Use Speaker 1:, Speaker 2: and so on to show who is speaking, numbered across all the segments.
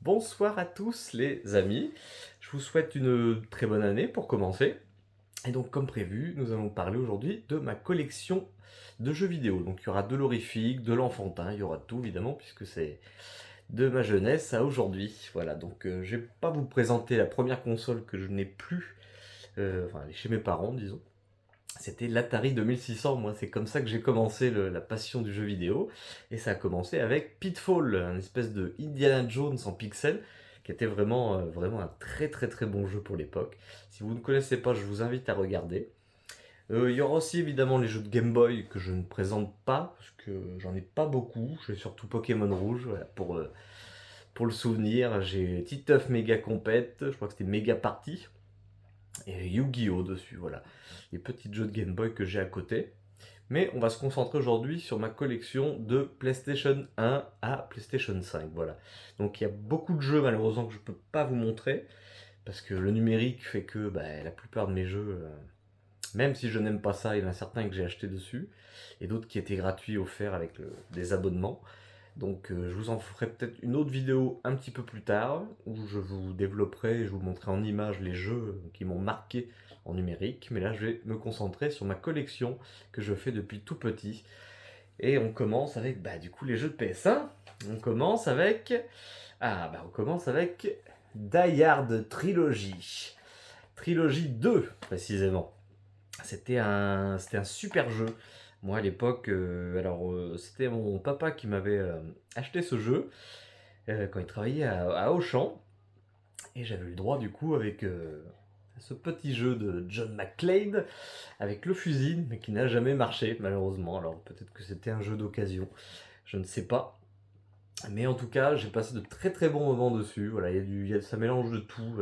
Speaker 1: Bonsoir à tous les amis, je vous souhaite une très bonne année pour commencer. Et donc comme prévu, nous allons parler aujourd'hui de ma collection de jeux vidéo. Donc il y aura de l'horrifique, de l'enfantin, il y aura de tout évidemment puisque c'est de ma jeunesse à aujourd'hui. Voilà, donc je vais pas vous présenter la première console que je n'ai plus, enfin elle est chez mes parents disons. C'était l'Atari 2600, moi c'est comme ça que j'ai commencé la passion du jeu vidéo. Et ça a commencé avec Pitfall, un espèce de Indiana Jones en pixels, qui était vraiment un très très très bon jeu pour l'époque. Si vous ne connaissez pas, je vous invite à regarder. Il y aura aussi évidemment les jeux de Game Boy que je ne présente pas, parce que j'en ai pas beaucoup. J'ai surtout Pokémon Rouge, voilà, pour le souvenir. J'ai Titeuf Mega Compete, je crois que c'était Mega Party et Yu-Gi-Oh dessus, voilà. Les petits jeux de Game Boy que j'ai à côté. Mais on va se concentrer aujourd'hui sur ma collection de PlayStation 1 à PlayStation 5, voilà. Donc il y a beaucoup de jeux malheureusement que je ne peux pas vous montrer, parce que le numérique fait que la plupart de mes jeux, même si je n'aime pas ça, il y en a certains que j'ai achetés dessus, et d'autres qui étaient gratuits offerts avec des abonnements. Donc je vous en ferai peut-être une autre vidéo un petit peu plus tard, où je vous développerai et je vous montrerai en images les jeux qui m'ont marqué en numérique. Mais là je vais me concentrer sur ma collection que je fais depuis tout petit. Et on commence avec du coup les jeux de PS1. On commence avec... on commence avec Die Hard Trilogy. Trilogy 2 précisément. C'était un super jeu. Moi à l'époque, c'était mon papa qui m'avait acheté ce jeu quand il travaillait à Auchan. Et j'avais eu le droit du coup avec ce petit jeu de John McClane avec le fusil, mais qui n'a jamais marché malheureusement. Alors peut-être que c'était un jeu d'occasion, je ne sais pas. Mais en tout cas, j'ai passé de très très bons moments dessus. Voilà, ça mélange de tout.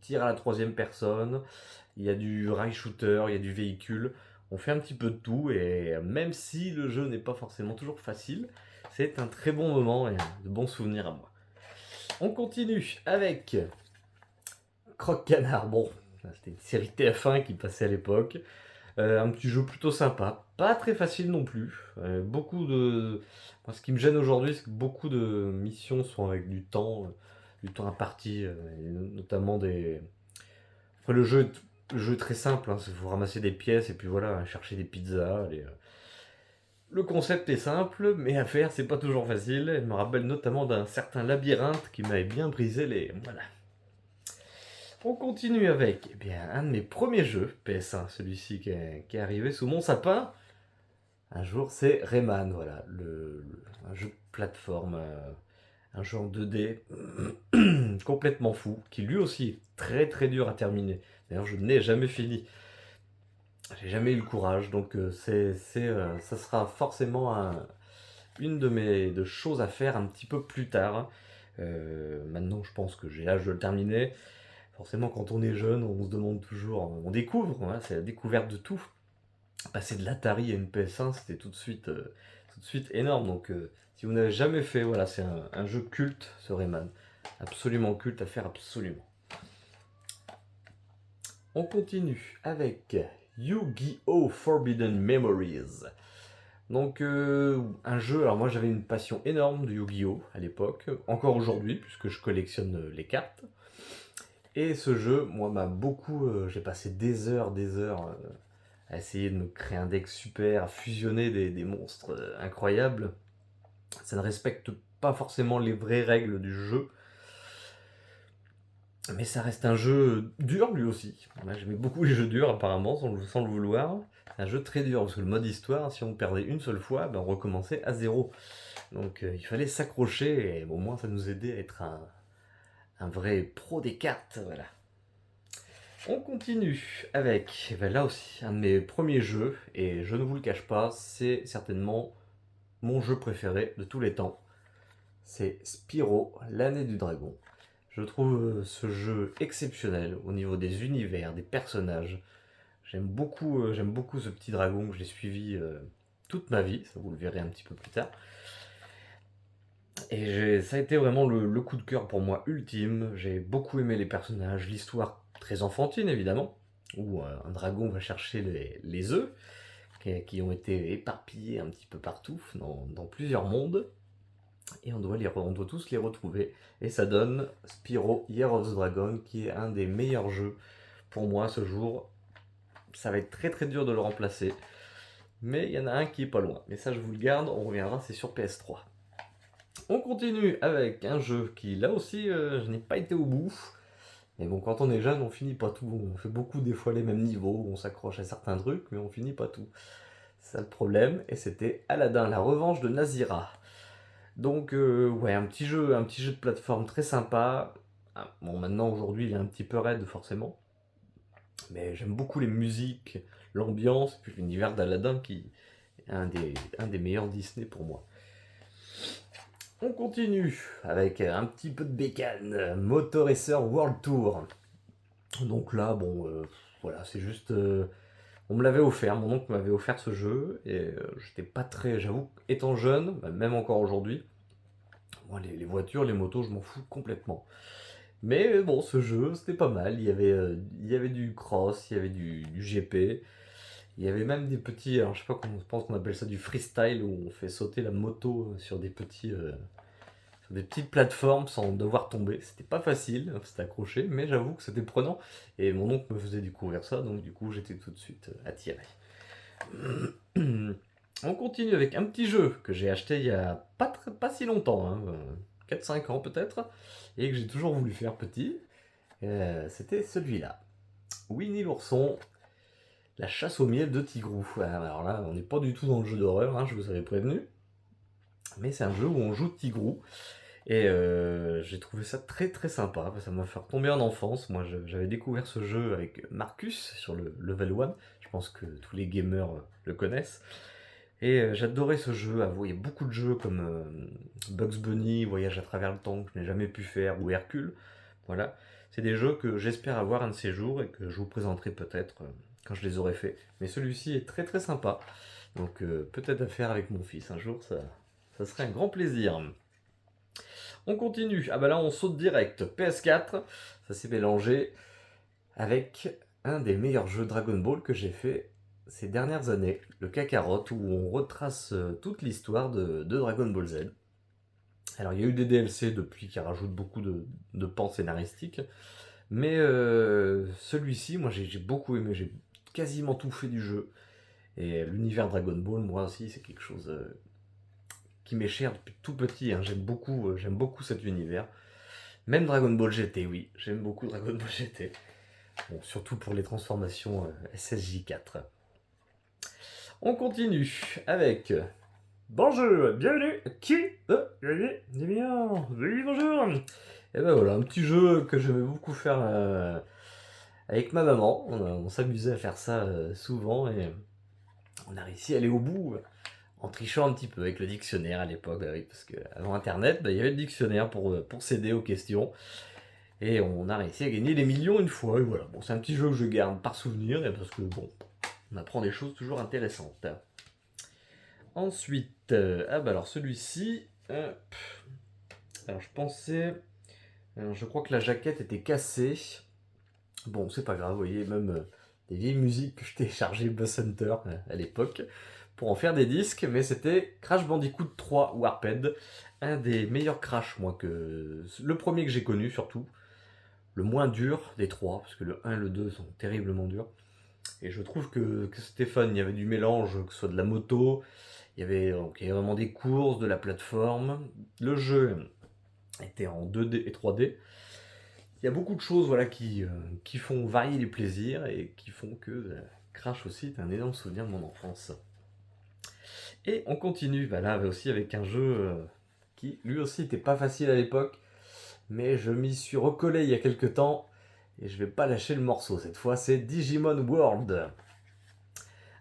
Speaker 1: Tir à la troisième personne, il y a du rail shooter, il y a du véhicule. On fait un petit peu de tout et même si le jeu n'est pas forcément toujours facile, c'est un très bon moment et de bons souvenirs à moi. On continue avec Croque-Canard. Bon, c'était une série TF1 qui passait à l'époque. Un petit jeu plutôt sympa, pas très facile non plus. Moi, ce qui me gêne aujourd'hui, c'est que beaucoup de missions sont avec du temps imparti, et notamment des. Enfin, le jeu est très simple, hein, vous ramasser des pièces et puis voilà, hein, chercher des pizzas. Le concept est simple, mais à faire, c'est pas toujours facile. Il me rappelle notamment d'un certain labyrinthe qui m'avait bien brisé les. Voilà. On continue avec un de mes premiers jeux PS1, celui-ci qui est arrivé sous mon sapin. Un jour, c'est Rayman, voilà, un jeu de plateforme, un jeu en 2D complètement fou, qui lui aussi est très très dur à terminer. D'ailleurs, je n'ai jamais fini. J'ai jamais eu le courage, donc ça sera forcément une de choses à faire un petit peu plus tard. Maintenant, je pense que j'ai l'âge de le terminer. Forcément, quand on est jeune, on se demande toujours, on découvre, hein, c'est la découverte de tout. Passer de l'Atari à une PS1, c'était tout de suite énorme. Donc, si vous n'avez jamais fait, voilà, c'est un jeu culte, ce Rayman. Absolument culte à faire, absolument. On continue avec Yu-Gi-Oh! Forbidden Memories. Donc, un jeu, alors moi j'avais une passion énorme de Yu-Gi-Oh! À l'époque, encore aujourd'hui, puisque je collectionne les cartes. Et ce jeu, moi, m'a beaucoup. J'ai passé des heures à essayer de me créer un deck super, à fusionner des monstres incroyables. Ça ne respecte pas forcément les vraies règles du jeu, mais ça reste un jeu dur lui aussi. Moi, j'aimais beaucoup les jeux durs apparemment, sans le vouloir. Un jeu très dur, parce que le mode histoire, si on perdait une seule fois, on recommençait à zéro. Donc il fallait s'accrocher, et au moins ça nous aidait à être un vrai pro des cartes. Voilà. On continue avec, là aussi, un de mes premiers jeux, et je ne vous le cache pas, c'est certainement mon jeu préféré de tous les temps. C'est Spyro, l'année du dragon. Je trouve ce jeu exceptionnel au niveau des univers, des personnages. J'aime beaucoup ce petit dragon que j'ai suivi toute ma vie, ça vous le verrez un petit peu plus tard. Et ça a été vraiment le coup de cœur pour moi ultime. J'ai beaucoup aimé les personnages, l'histoire très enfantine évidemment, où un dragon va chercher les œufs qui ont été éparpillés un petit peu partout dans plusieurs mondes. Et on doit tous les retrouver. Et ça donne Spyro Year of the Dragon, qui est un des meilleurs jeux pour moi ce jour. Ça va être très très dur de le remplacer. Mais il y en a un qui est pas loin. Mais ça, je vous le garde, on reviendra, c'est sur PS3. On continue avec un jeu qui, là aussi, je n'ai pas été au bout. Mais bon, quand on est jeune, on finit pas tout. On fait beaucoup des fois les mêmes niveaux, on s'accroche à certains trucs, mais on finit pas tout. C'est ça le problème. Et c'était Aladdin, la revanche de Nazira. Donc, ouais, un petit jeu de plateforme très sympa. Ah, bon, maintenant, aujourd'hui, il est un petit peu raide, forcément. Mais j'aime beaucoup les musiques, l'ambiance, puis l'univers d'Aladdin qui est un des meilleurs Disney pour moi. On continue avec un petit peu de bécane, Motor Racer World Tour. Donc là, bon, voilà, c'est juste. On me l'avait offert, mon oncle m'avait offert ce jeu, et j'étais pas très. J'avoue, étant jeune, bah, même encore aujourd'hui, moi les voitures, les motos, je m'en fous complètement. Mais bon, ce jeu, c'était pas mal. Il y avait du cross, il y avait du GP, il y avait même des petits. Alors, je sais pas comment je pense qu'on appelle ça du freestyle, où on fait sauter la moto sur sur des petites plateformes sans devoir tomber. C'était pas facile, c'était accroché, mais j'avoue que c'était prenant. Et mon oncle me faisait découvrir ça, donc du coup j'étais tout de suite attiré. On continue avec un petit jeu que j'ai acheté il y a pas si longtemps, hein, 4-5 ans peut-être, et que j'ai toujours voulu faire petit. C'était celui-là. Winnie l'ourson, la chasse au miel de Tigrou. Alors là, on n'est pas du tout dans le jeu d'horreur, hein, je vous avais prévenu. Mais c'est un jeu où on joue Tigrou. Et j'ai trouvé ça très très sympa, ça m'a fait retomber en enfance. Moi j'avais découvert ce jeu avec Marcus sur le Level 1, je pense que tous les gamers le connaissent. Et j'adorais ce jeu, il y a beaucoup de jeux comme Bugs Bunny, Voyage à travers le temps que je n'ai jamais pu faire, ou Hercule. Voilà, c'est des jeux que j'espère avoir un de ces jours et que je vous présenterai peut-être quand je les aurai faits. Mais celui-ci est très très sympa, donc peut-être à faire avec mon fils un jour, ça serait un grand plaisir. On continue. Ah bah là on saute direct. PS4, ça s'est mélangé avec un des meilleurs jeux Dragon Ball que j'ai fait ces dernières années, le Kakarot, où on retrace toute l'histoire de Dragon Ball Z. Alors il y a eu des DLC depuis qui rajoutent beaucoup de pans scénaristiques, mais celui-ci, moi j'ai beaucoup aimé, j'ai quasiment tout fait du jeu. Et l'univers Dragon Ball, moi aussi, c'est quelque chose qui m'est cher depuis tout petit, hein. J'aime beaucoup cet univers. Même Dragon Ball GT, oui, j'aime beaucoup Dragon Ball GT. Bon, surtout pour les transformations SSJ4. On continue avec bonjour, bienvenue, qui bien, oui, bonjour. Et ben voilà, un petit jeu que j'aimais beaucoup faire avec ma maman. On s'amusait à faire ça souvent et on a réussi à aller au bout en trichant un petit peu avec le dictionnaire à l'époque, bah oui, parce qu'avant Internet, bah, il y avait le dictionnaire pour s'aider aux questions. Et on a réussi à gagner des millions une fois. Et voilà, bon, c'est un petit jeu que je garde par souvenir, et parce que bon, on apprend des choses toujours intéressantes. Ensuite, ah bah alors celui-ci, alors je pensais, je crois que la jaquette était cassée. Bon, c'est pas grave, vous voyez, même des vieilles musiques que je téléchargeais Buzz Hunter à l'époque pour en faire des disques, mais c'était Crash Bandicoot 3 Warped, un des meilleurs Crash, moi, que le premier que j'ai connu surtout, le moins dur des trois, parce que le 1 et le 2 sont terriblement durs. Et je trouve que Stéphane, il y avait du mélange, que ce soit de la moto, il y avait vraiment des courses, de la plateforme. Le jeu était en 2D et 3D. Il y a beaucoup de choses voilà, qui font varier les plaisirs et qui font que Crash aussi est un énorme souvenir de mon enfance. Et on continue, bah là aussi avec un jeu qui lui aussi n'était pas facile à l'époque, mais je m'y suis recollé il y a quelques temps et je vais pas lâcher le morceau cette fois, c'est Digimon World.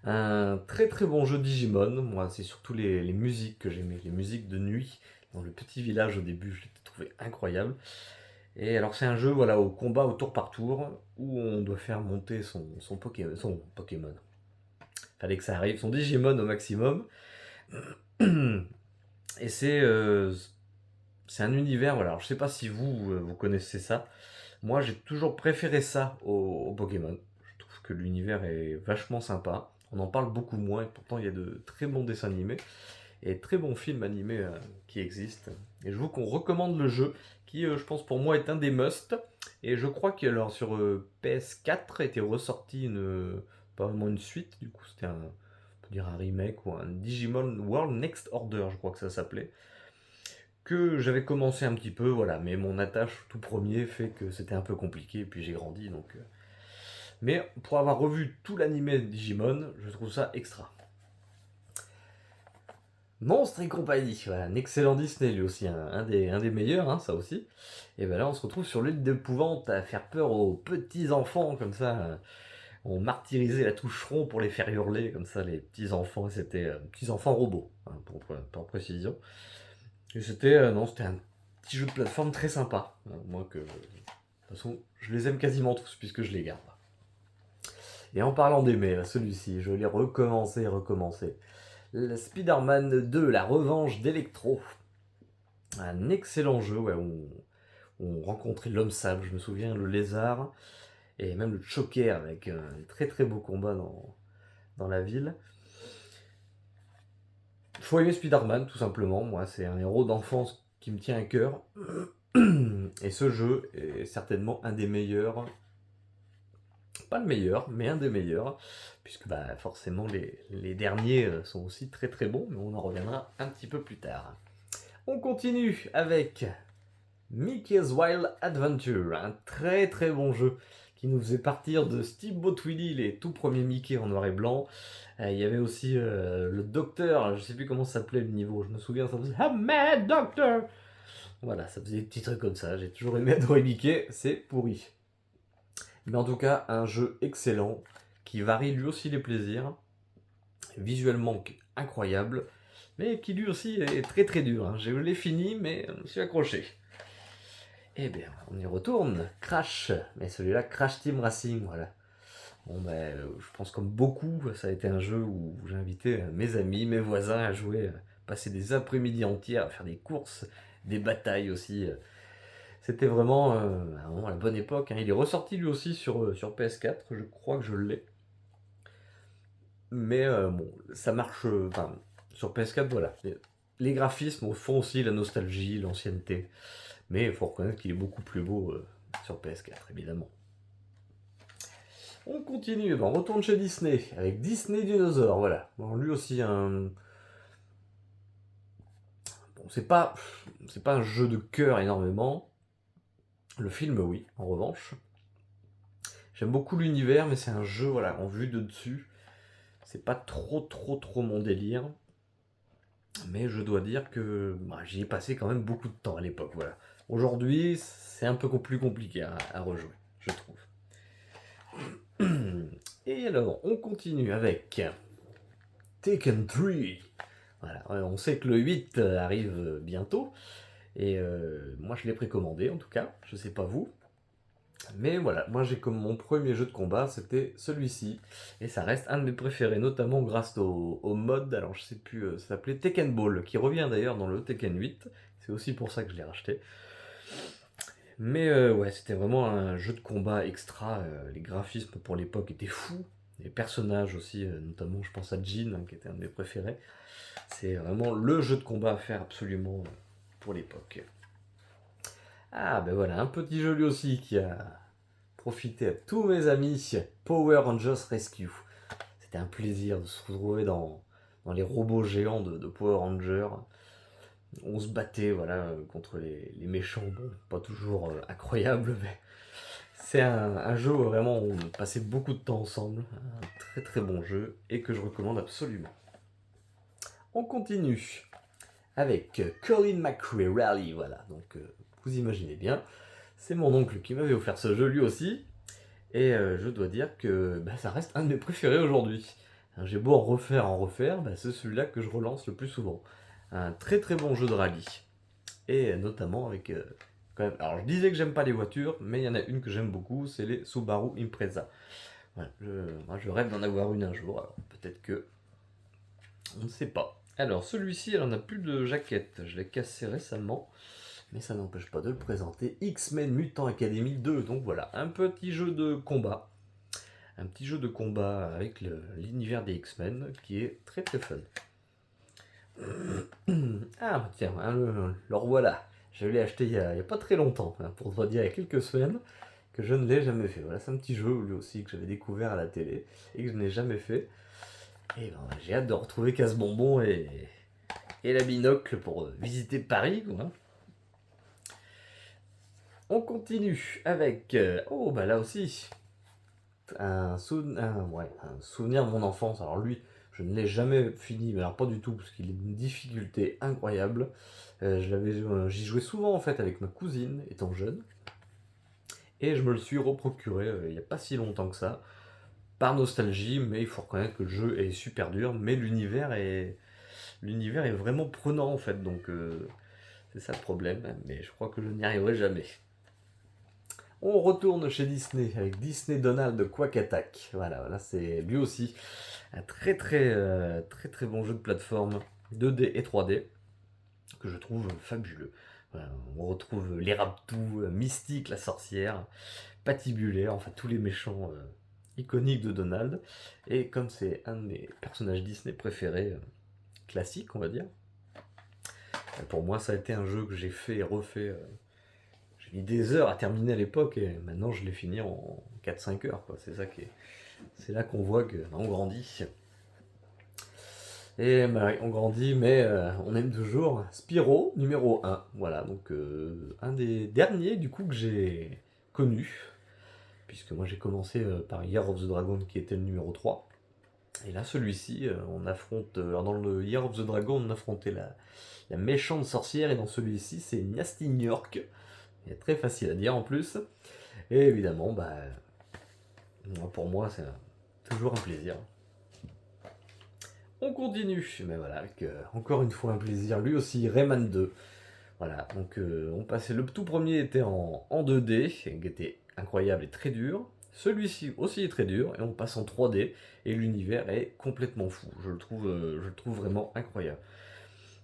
Speaker 1: Un très très bon jeu Digimon, moi c'est surtout les musiques que j'aimais, les musiques de nuit dans le petit village au début, je l'ai trouvé incroyable. Et alors c'est un jeu voilà, au combat au tour par tour où on doit faire monter son Pokémon. Fallait que ça arrive, son Digimon au maximum. Et c'est un univers, voilà. Alors, je sais pas si vous connaissez ça. Moi, j'ai toujours préféré ça au Pokémon. Je trouve que l'univers est vachement sympa. On en parle beaucoup moins, et pourtant il y a de très bons dessins animés et très bons films animés qui existent. Et je vous recommande le jeu qui, je pense pour moi, est un des must. Et je crois que alors, sur PS4 était ressorti pas vraiment une suite, du coup c'était on peut dire un remake ou un Digimon World Next Order, je crois que ça s'appelait. Que j'avais commencé un petit peu, voilà, mais mon attache tout premier fait que c'était un peu compliqué, et puis j'ai grandi donc. Mais pour avoir revu tout l'animé de Digimon, je trouve ça extra. Monstre et compagnie, voilà, un excellent Disney lui aussi, un des meilleurs, hein, ça aussi. Et ben là on se retrouve sur l'île d'épouvante à faire peur aux petits enfants comme ça. On martyrisait la toucheron pour les faire hurler comme ça les petits enfants. Et c'était petits enfants robots, hein, pour précision. Et c'était non, c'était un petit jeu de plateforme très sympa. Moi que de toute façon je les aime quasiment tous puisque je les garde. Et en parlant d'aimer, celui-ci, je l'ai recommencé et recommencé. Le Spider-Man 2, la revanche d'Electro. Un excellent jeu, ouais, où on rencontrait l'homme sable, je me souviens, le lézard, et même le Choker avec un très très beau combat dans la ville. Faut aimer Spider-Man, tout simplement. Moi, c'est un héros d'enfance qui me tient à cœur. Et ce jeu est certainement un des meilleurs. Pas le meilleur, mais un des meilleurs. Puisque bah, forcément, les derniers sont aussi très très bons, mais on en reviendra un petit peu plus tard. On continue avec Mickey's Wild Adventure, un très très bon jeu qui nous faisait partir de Steamboat Willie, les tout premiers Mickey en noir et blanc. Il y avait aussi le docteur, je sais plus comment ça s'appelait le niveau, je me souviens, ça faisait I'm mad doctor. Voilà, ça faisait des petits trucs comme ça. J'ai toujours aimé adorer Mickey, c'est pourri. Mais en tout cas, un jeu excellent qui varie lui aussi les plaisirs, visuellement incroyable, mais qui lui aussi est très très dur. Hein. Je l'ai fini, mais je me suis accroché. Eh bien, on y retourne. Crash, mais celui-là, Crash Team Racing, voilà. Bon, ben, je pense comme beaucoup, ça a été un jeu où j'ai invité mes amis, mes voisins à jouer, passer des après-midi entières à faire des courses, des batailles aussi. C'était vraiment la bonne époque. Hein. Il est ressorti lui aussi sur PS4, je crois que je l'ai. Mais bon, ça marche. Enfin, sur PS4, voilà. Les graphismes font aussi la nostalgie, l'ancienneté. Mais il faut reconnaître qu'il est beaucoup plus beau sur PS4, évidemment. On continue, on retourne chez Disney, avec Disney Dinosaur, voilà. Bon, lui aussi, bon, c'est pas un jeu de cœur énormément. Le film, oui, en revanche. J'aime beaucoup l'univers, mais c'est un jeu, voilà, en vue de dessus. C'est pas trop mon délire. Mais je dois dire que bah, j'y ai passé quand même beaucoup de temps à l'époque, voilà. Aujourd'hui, c'est un peu plus compliqué à rejouer, je trouve. Et alors, on continue avec Taken 3. Voilà, on sait que le 8 arrive bientôt. Et moi, je l'ai précommandé en tout cas. Je sais pas vous. Mais voilà, moi j'ai comme mon premier jeu de combat, c'était celui-ci. Et ça reste un de mes préférés, notamment grâce au mode, alors je sais plus, ça s'appelait Tekken Ball, qui revient d'ailleurs dans le Tekken 8. C'est aussi pour ça que je l'ai racheté. Mais ouais, c'était vraiment un jeu de combat extra. Les graphismes pour l'époque étaient fous. Les personnages aussi, notamment je pense à Jin, hein, qui était un de mes préférés. C'est vraiment le jeu de combat à faire absolument pour l'époque. Ah ben voilà, un petit jeu lui aussi qui a profité à tous mes amis, Power Rangers Rescue. C'était un plaisir de se retrouver dans les robots géants de Power Rangers. On se battait voilà, contre les méchants, bon, pas toujours incroyable, mais c'est un jeu où vraiment on passait beaucoup de temps ensemble. Un très très bon jeu et que je recommande absolument. On continue avec Colin McRae Rally, voilà, donc vous imaginez bien, c'est mon oncle qui m'avait offert ce jeu lui aussi, et je dois dire que bah, ça reste un de mes préférés aujourd'hui. J'ai beau en refaire, bah, c'est celui-là que je relance le plus souvent. Un très très bon jeu de rallye, et notamment avec quand même, alors je disais que j'aime pas les voitures, mais il y en a une que j'aime beaucoup, c'est les Subaru Impreza. Voilà, moi je rêve d'en avoir une un jour, alors peut-être que on ne sait pas. Alors, celui-ci, elle en a plus de jaquette. Je l'ai cassé récemment, mais ça n'empêche pas de le présenter. X-Men Mutant Academy 2. Donc voilà, un petit jeu de combat. Un petit jeu de combat avec l'univers des X-Men qui est très très fun. Ah bah tiens, hein, le revoilà. Je l'ai acheté il y a pas très longtemps, hein, pour te dire il y a quelques semaines, que je ne l'ai jamais fait. Voilà, c'est un petit jeu lui aussi que j'avais découvert à la télé et que je n'ai jamais fait. Et ben, j'ai hâte de retrouver Casse-Bonbon et la binocle pour visiter Paris, quoi. On continue avec, oh bah là aussi, un souvenir de mon enfance. Alors lui, je ne l'ai jamais fini, mais alors pas du tout, parce qu'il est d'une difficulté incroyable. J'y jouais souvent en fait avec ma cousine étant jeune, et je me le suis reprocuré il n'y a pas si longtemps que ça, par nostalgie, mais il faut reconnaître que le jeu est super dur, mais l'univers est vraiment prenant en fait, donc c'est ça le problème, mais je crois que je n'y arriverai jamais. On retourne chez Disney avec Disney Donald Quack Attack. Voilà, c'est lui aussi un très bon jeu de plateforme 2D et 3D que je trouve fabuleux. Voilà, on retrouve les Raptous, Mystique la sorcière, Patibulaire, enfin tous les méchants iconiques de Donald. Et comme c'est un de mes personnages Disney préférés, classiques on va dire, pour moi ça a été un jeu que j'ai fait et refait. J'ai mis des heures à terminer à l'époque et maintenant je l'ai fini en 4-5 heures. Quoi. C'est là qu'on voit qu'on grandit. Et bah, on grandit, mais on aime toujours Spyro numéro 1. Voilà, donc un des derniers du coup que j'ai connu. Puisque moi j'ai commencé par Year of the Dragon qui était le numéro 3. Et là celui-ci, on affronte. Alors dans le Year of the Dragon, on affrontait la méchante sorcière. Et dans celui-ci, c'est Nasty New York. Il est très facile à dire en plus. Et évidemment, bah, pour moi, c'est toujours un plaisir. On continue, mais voilà, avec encore une fois un plaisir. Lui aussi, Rayman 2. Voilà, donc on passait. Le tout premier était en 2D, qui était incroyable et très dur. Celui-ci aussi est très dur, et on passe en 3D, et l'univers est complètement fou. Je le trouve vraiment incroyable.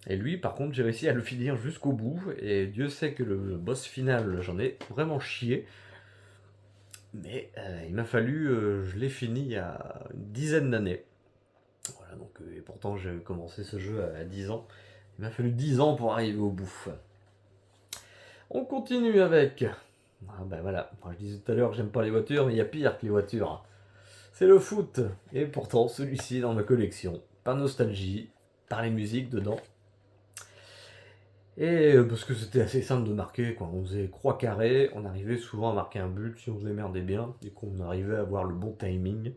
Speaker 1: Et lui, par contre, j'ai réussi à le finir jusqu'au bout, et Dieu sait que le boss final, j'en ai vraiment chié. Mais il m'a fallu, je l'ai fini il y a une dizaine d'années. Voilà, donc, et pourtant j'ai commencé ce jeu à 10 ans. Il m'a fallu 10 ans pour arriver au bout. On continue avec. Ah ben voilà, moi, je disais tout à l'heure que j'aime pas les voitures, mais il y a pire que les voitures. C'est le foot. Et pourtant, celui-ci est dans ma collection. Par nostalgie, par les musiques dedans. Et parce que c'était assez simple de marquer, quoi. On faisait croix carré, on arrivait souvent à marquer un but si on se démerdait bien, et qu'on arrivait à avoir le bon timing.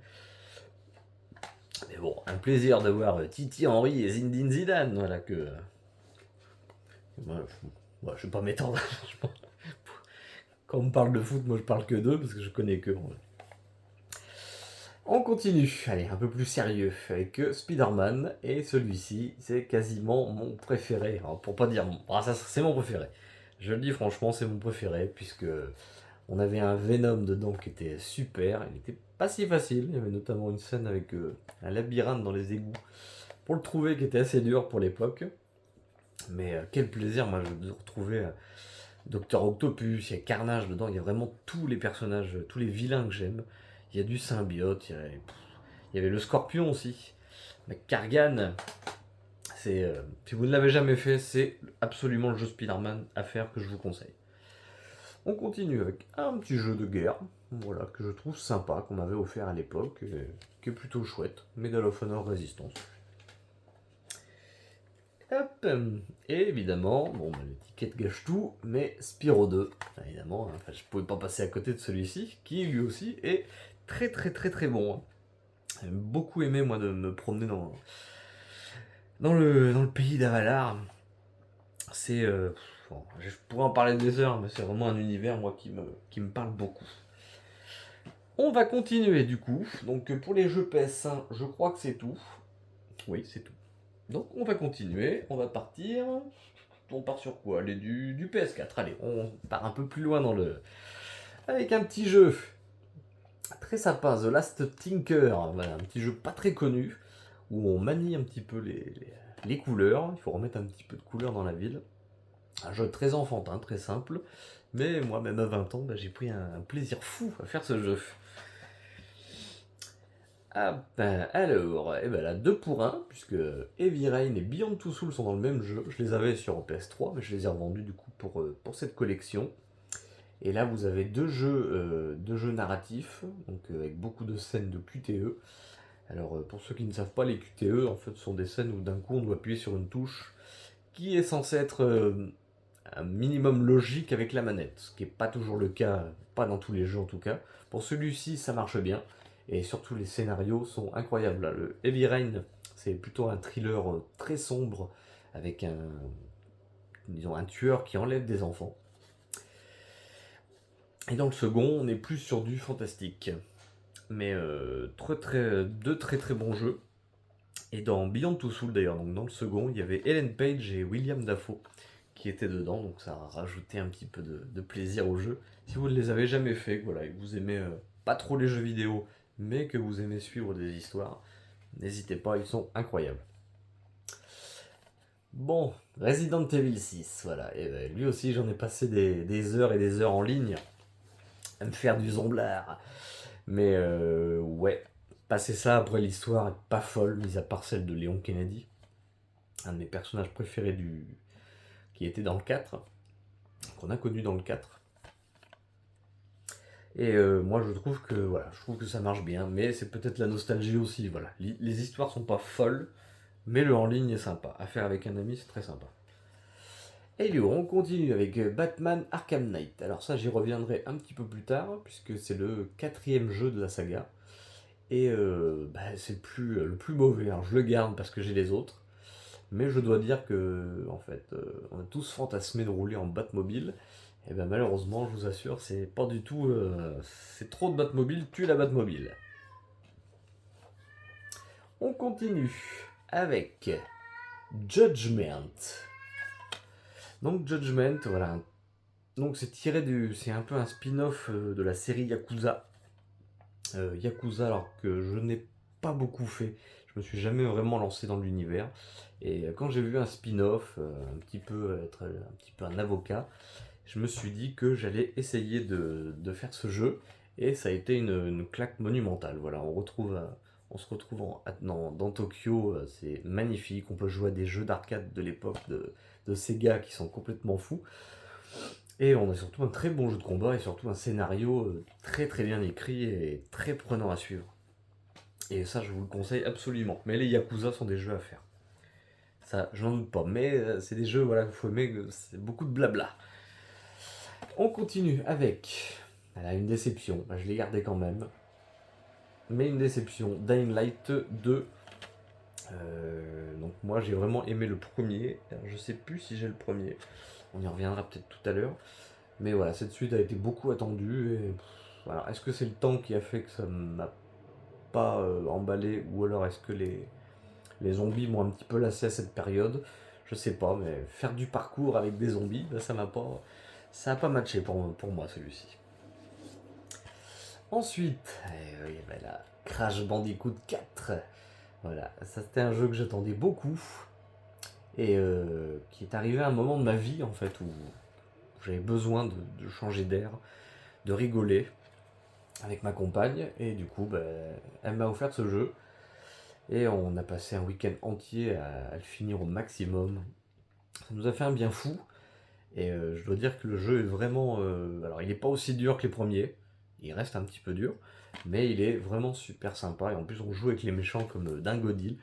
Speaker 1: Mais bon, un plaisir de voir Titi Henry et Zinedine Zidane, voilà que. Moi, je vais pas m'étendre. Quand on me parle de foot, moi je parle que d'eux parce que je connais que. On continue, allez, un peu plus sérieux avec Spider-Man et celui-ci, c'est quasiment mon préféré. Alors, pour pas dire, ça c'est mon préféré. Je le dis franchement, c'est mon préféré puisque on avait un Venom dedans qui était super. Il était pas si facile. Il y avait notamment une scène avec un labyrinthe dans les égouts pour le trouver qui était assez dur pour l'époque. Mais quel plaisir, moi, de retrouver Docteur Octopus, il y a Carnage dedans, il y a vraiment tous les personnages, tous les vilains que j'aime. Il y a du symbiote, il y avait le Scorpion aussi. Mais Kargan, si vous ne l'avez jamais fait, c'est absolument le jeu Spider-Man à faire que je vous conseille. On continue avec un petit jeu de guerre, voilà, que je trouve sympa, qu'on m'avait offert à l'époque, qui est plutôt chouette, Medal of Honor Resistance. Hop. Et évidemment, bon, bah, l'étiquette gâche tout, mais Spyro 2, évidemment, hein, enfin, je pouvais pas passer à côté de celui-ci, qui lui aussi est très bon. Hein. J'ai beaucoup aimé moi de me promener dans le pays d'Avalar. C'est, bon, je pourrais en parler des heures, mais c'est vraiment un univers moi qui me parle beaucoup. On va continuer du coup. Donc pour les jeux PS1, je crois que c'est tout. Oui, c'est tout. Donc on va continuer, on va partir. On part sur quoi? Allez, du PS4. Allez, on part un peu plus loin dans le. Avec un petit jeu très sympa, The Last Tinker. Voilà, un petit jeu pas très connu où on manie un petit peu les couleurs. Il faut remettre un petit peu de couleur dans la ville. Un jeu très enfantin, très simple. Mais moi, même à 20 ans, bah, j'ai pris un plaisir fou à faire ce jeu. Ah ben alors, et ben là 2 pour 1, puisque Heavy Rain et Beyond Two Souls sont dans le même jeu. Je les avais sur PS3, mais je les ai revendus du coup pour cette collection. Et là vous avez deux jeux narratifs, donc avec beaucoup de scènes de QTE. Alors pour ceux qui ne savent pas, les QTE en fait sont des scènes où d'un coup on doit appuyer sur une touche qui est censée être un minimum logique avec la manette, ce qui n'est pas toujours le cas, pas dans tous les jeux en tout cas. Pour celui-ci, ça marche bien, et surtout les scénarios sont incroyables. Là, le Heavy Rain, c'est plutôt un thriller très sombre, avec disons, un tueur qui enlève des enfants. Et dans le second, on est plus sur du fantastique. Mais deux très très bons jeux. Et dans Beyond Two Souls d'ailleurs, donc dans le second, il y avait Ellen Page et William Dafoe qui étaient dedans, donc ça a rajouté un petit peu de plaisir au jeu. Si vous ne les avez jamais fait, voilà, et que vous aimez pas trop les jeux vidéo, mais que vous aimez suivre des histoires, n'hésitez pas, ils sont incroyables. Bon, Resident Evil 6, voilà, et ben, lui aussi j'en ai passé des heures et des heures en ligne à me faire du zomblard. Mais ouais, passer ça après l'histoire est pas folle, mis à part celle de Léon Kennedy, un de mes personnages préférés qui était dans le 4, qu'on a connu dans le 4. Et moi je trouve que voilà, je trouve que ça marche bien, mais c'est peut-être la nostalgie aussi, voilà. Les histoires sont pas folles, mais le en ligne est sympa. À faire avec un ami, c'est très sympa. Et du coup, on continue avec Batman Arkham Knight. Alors ça, j'y reviendrai un petit peu plus tard, puisque c'est le quatrième jeu de la saga. Et bah, c'est le plus mauvais. Alors je le garde parce que j'ai les autres. Mais je dois dire que, en fait, on a tous fantasmé de rouler en Batmobile. Et ben malheureusement, je vous assure, c'est pas du tout. C'est trop de Batmobile, tue la Batmobile. On continue avec Judgment. Donc Judgment, voilà. Donc c'est un peu un spin-off de la série Yakuza. Yakuza, alors que je n'ai pas beaucoup fait. Je me suis jamais vraiment lancé dans l'univers. Et quand j'ai vu un spin-off, un petit peu être un petit peu un avocat, je me suis dit que j'allais essayer de faire ce jeu. Et ça a été une claque monumentale. Voilà, on se retrouve dans Tokyo, c'est magnifique. On peut jouer à des jeux d'arcade de l'époque de Sega qui sont complètement fous. Et on a surtout un très bon jeu de combat et surtout un scénario très très bien écrit et très prenant à suivre. Et ça, je vous le conseille absolument. Mais les Yakuza sont des jeux à faire. Ça, je n'en doute pas. Mais c'est des jeux, voilà, il faut aimer, c'est beaucoup de blabla. On continue avec. Elle a une déception. Je l'ai gardé quand même. Mais une déception. Dying Light 2. Donc moi, j'ai vraiment aimé le premier. Alors, je sais plus si j'ai le premier. On y reviendra peut-être tout à l'heure. Mais voilà, cette suite a été beaucoup attendue. Et voilà. Est-ce que c'est le temps qui a fait que ça m'a pas emballé, ou alors est-ce que les zombies m'ont un petit peu lassé à cette période? Je sais pas, mais faire du parcours avec des zombies, ben, ça a pas matché pour moi celui-ci. Ensuite, il y avait la Crash Bandicoot 4. Voilà, ça c'était un jeu que j'attendais beaucoup et qui est arrivé à un moment de ma vie en fait où j'avais besoin de changer d'air, de rigoler avec ma compagne, et du coup ben, elle m'a offert ce jeu et on a passé un week-end entier à le finir au maximum. Ça nous a fait un bien fou. Et je dois dire que le jeu est vraiment. Alors, il n'est pas aussi dur que les premiers. Il reste un petit peu dur. Mais il est vraiment super sympa. Et en plus, on joue avec les méchants comme Dingodil.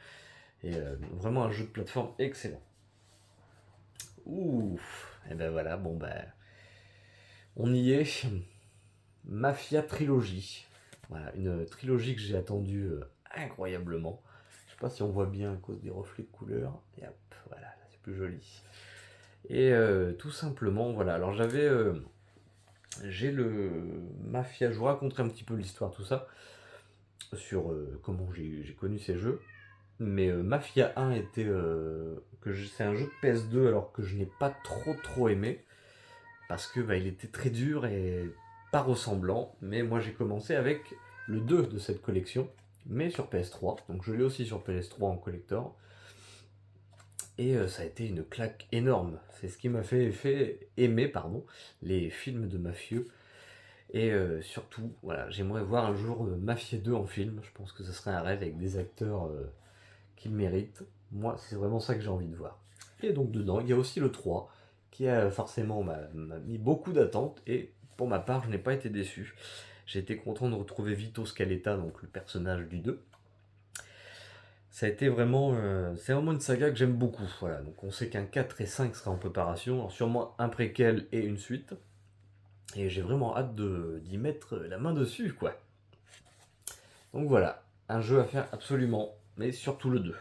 Speaker 1: Et vraiment un jeu de plateforme excellent. Ouf. Et ben voilà, bon ben. On y est. Mafia Trilogy. Voilà, une trilogie que j'ai attendue incroyablement. Je sais pas si on voit bien à cause des reflets de couleur. Et hop, voilà, là, c'est plus joli. Et tout simplement, voilà. Alors j'ai le Mafia, je vous raconterai un petit peu l'histoire, tout ça, sur comment j'ai connu ces jeux. Mais Mafia 1 était. C'est un jeu de PS2 alors que je n'ai pas trop aimé. Parce que bah, il était très dur et pas ressemblant. Mais moi j'ai commencé avec le 2 de cette collection, mais sur PS3. Donc je l'ai aussi sur PS3 en collector. Et ça a été une claque énorme. C'est ce qui m'a fait aimer les films de mafieux. Et surtout, voilà, j'aimerais voir un jour Mafia 2 en film. Je pense que ce serait un rêve avec des acteurs qui le méritent. Moi, c'est vraiment ça que j'ai envie de voir. Et donc dedans, il y a aussi le 3, qui a forcément m'a mis beaucoup d'attentes. Et pour ma part, je n'ai pas été déçu. J'ai été content de retrouver Vito Scaletta, donc le personnage du 2. Ça a été vraiment, c'est vraiment une saga que j'aime beaucoup. Voilà, donc on sait qu'un 4 et 5 sera en préparation. Alors sûrement un préquel et une suite. Et j'ai vraiment hâte d'y mettre la main dessus, quoi. Donc voilà, un jeu à faire absolument, mais surtout le 2.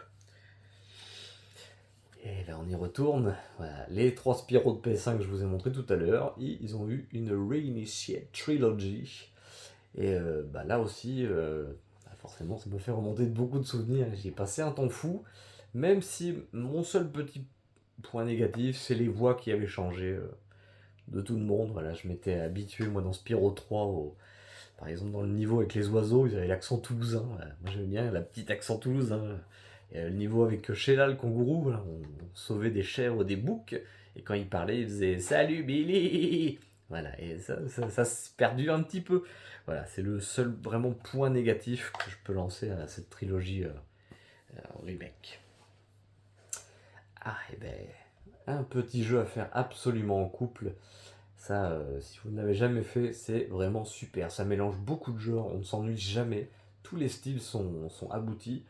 Speaker 1: Et là on y retourne. Voilà, les 3 Spyro de PS5 que je vous ai montré tout à l'heure, ils ont eu une Reinitiate Trilogy. Et là aussi, forcément, ça me fait remonter beaucoup de souvenirs. J'ai passé un temps fou, même si mon seul petit point négatif, c'est les voix qui avaient changé de tout le monde. Voilà, je m'étais habitué, moi, dans Spyro 3, par exemple, dans le niveau avec les oiseaux, ils avaient l'accent toulousain. Voilà. Moi, j'aime bien la petite accent toulousain. Et le niveau avec Sheila, le kangourou, voilà, on sauvait des chèvres, des boucs, et quand il parlait, il faisait "Salut Billy". Voilà, et ça se perdue un petit peu. Voilà, c'est le seul vraiment point négatif que je peux lancer à cette trilogie remake. Ah, et ben, un petit jeu à faire absolument en couple. Ça, si vous ne l'avez jamais fait, c'est vraiment super. Ça mélange beaucoup de genres, on ne s'ennuie jamais. Tous les styles sont aboutis.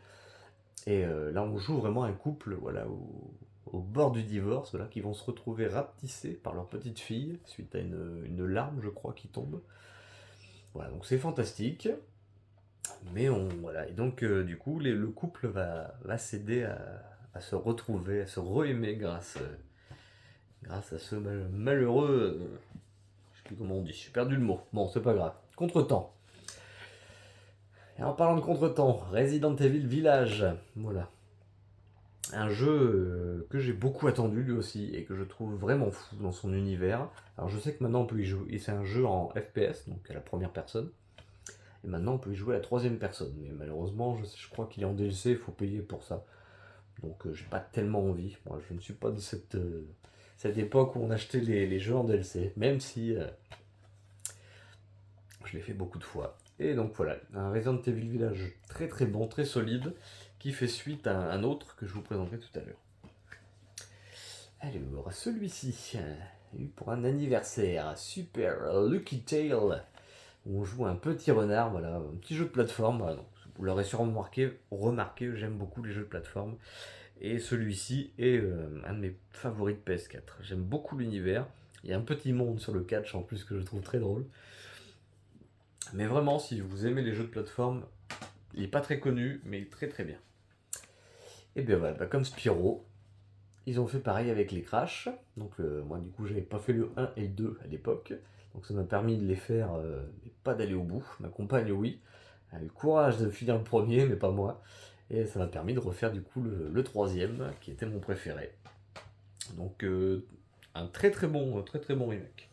Speaker 1: Et là, on joue vraiment un couple, voilà, au bord du divorce, voilà, qui vont se retrouver rapetissés par leur petite fille suite à une larme, je crois, qui tombe. Voilà, donc c'est fantastique. Mais voilà, et donc du coup, le couple va s'aider à se retrouver, à se re-aimer grâce à ce malheureux. Je sais plus comment on dit, j'ai perdu le mot. Bon, c'est pas grave. Contretemps. Et en parlant de contretemps, Resident Evil Village. Voilà. Un jeu que j'ai beaucoup attendu lui aussi et que je trouve vraiment fou dans son univers. Alors je sais que maintenant on peut y jouer, et c'est un jeu en FPS, donc à la première personne. Et maintenant on peut y jouer à la troisième personne. Mais malheureusement, je crois qu'il est en DLC, il faut payer pour ça. Donc j'ai pas tellement envie. Moi je ne suis pas de cette époque où on achetait les jeux en DLC, même si je l'ai fait beaucoup de fois. Et donc voilà, un Resident Evil Village très très bon, très solide, qui fait suite à un autre que je vous présenterai tout à l'heure. Alors, celui-ci, pour un anniversaire, Super Lucky Tale, où on joue un petit renard, voilà, un petit jeu de plateforme. Voilà, donc, vous l'aurez sûrement remarqué, j'aime beaucoup les jeux de plateforme. Et celui-ci est un de mes favoris de PS4. J'aime beaucoup l'univers. Il y a un petit monde sur le catch en plus que je trouve très drôle. Mais vraiment, si vous aimez les jeux de plateforme, il n'est pas très connu, mais il est très très bien. Et bien voilà, comme Spyro, ils ont fait pareil avec les Crash. Donc moi du coup j'avais pas fait le 1 et le 2 à l'époque. Donc ça m'a permis de les faire, mais pas d'aller au bout. Ma compagne oui, elle a eu le courage de finir le premier, mais pas moi. Et ça m'a permis de refaire du coup le troisième, qui était mon préféré. Donc un très très bon remake.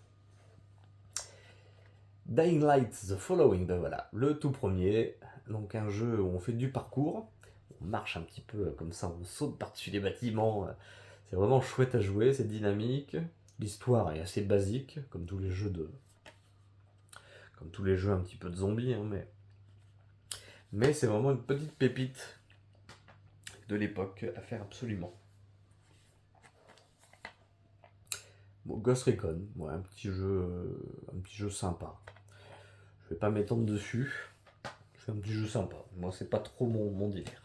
Speaker 1: Dying Light The Following, ben voilà, le tout premier. Donc un jeu où on fait du parcours. On marche un petit peu comme ça, on saute par-dessus les bâtiments. C'est vraiment chouette à jouer, c'est dynamique. L'histoire est assez basique, comme tous les jeux un petit peu de zombies, hein, mais c'est vraiment une petite pépite de l'époque à faire absolument. Bon, Ghost Recon, ouais, un petit jeu sympa. Je vais pas m'étendre dessus. C'est un petit jeu sympa. Moi, c'est pas trop mon délire.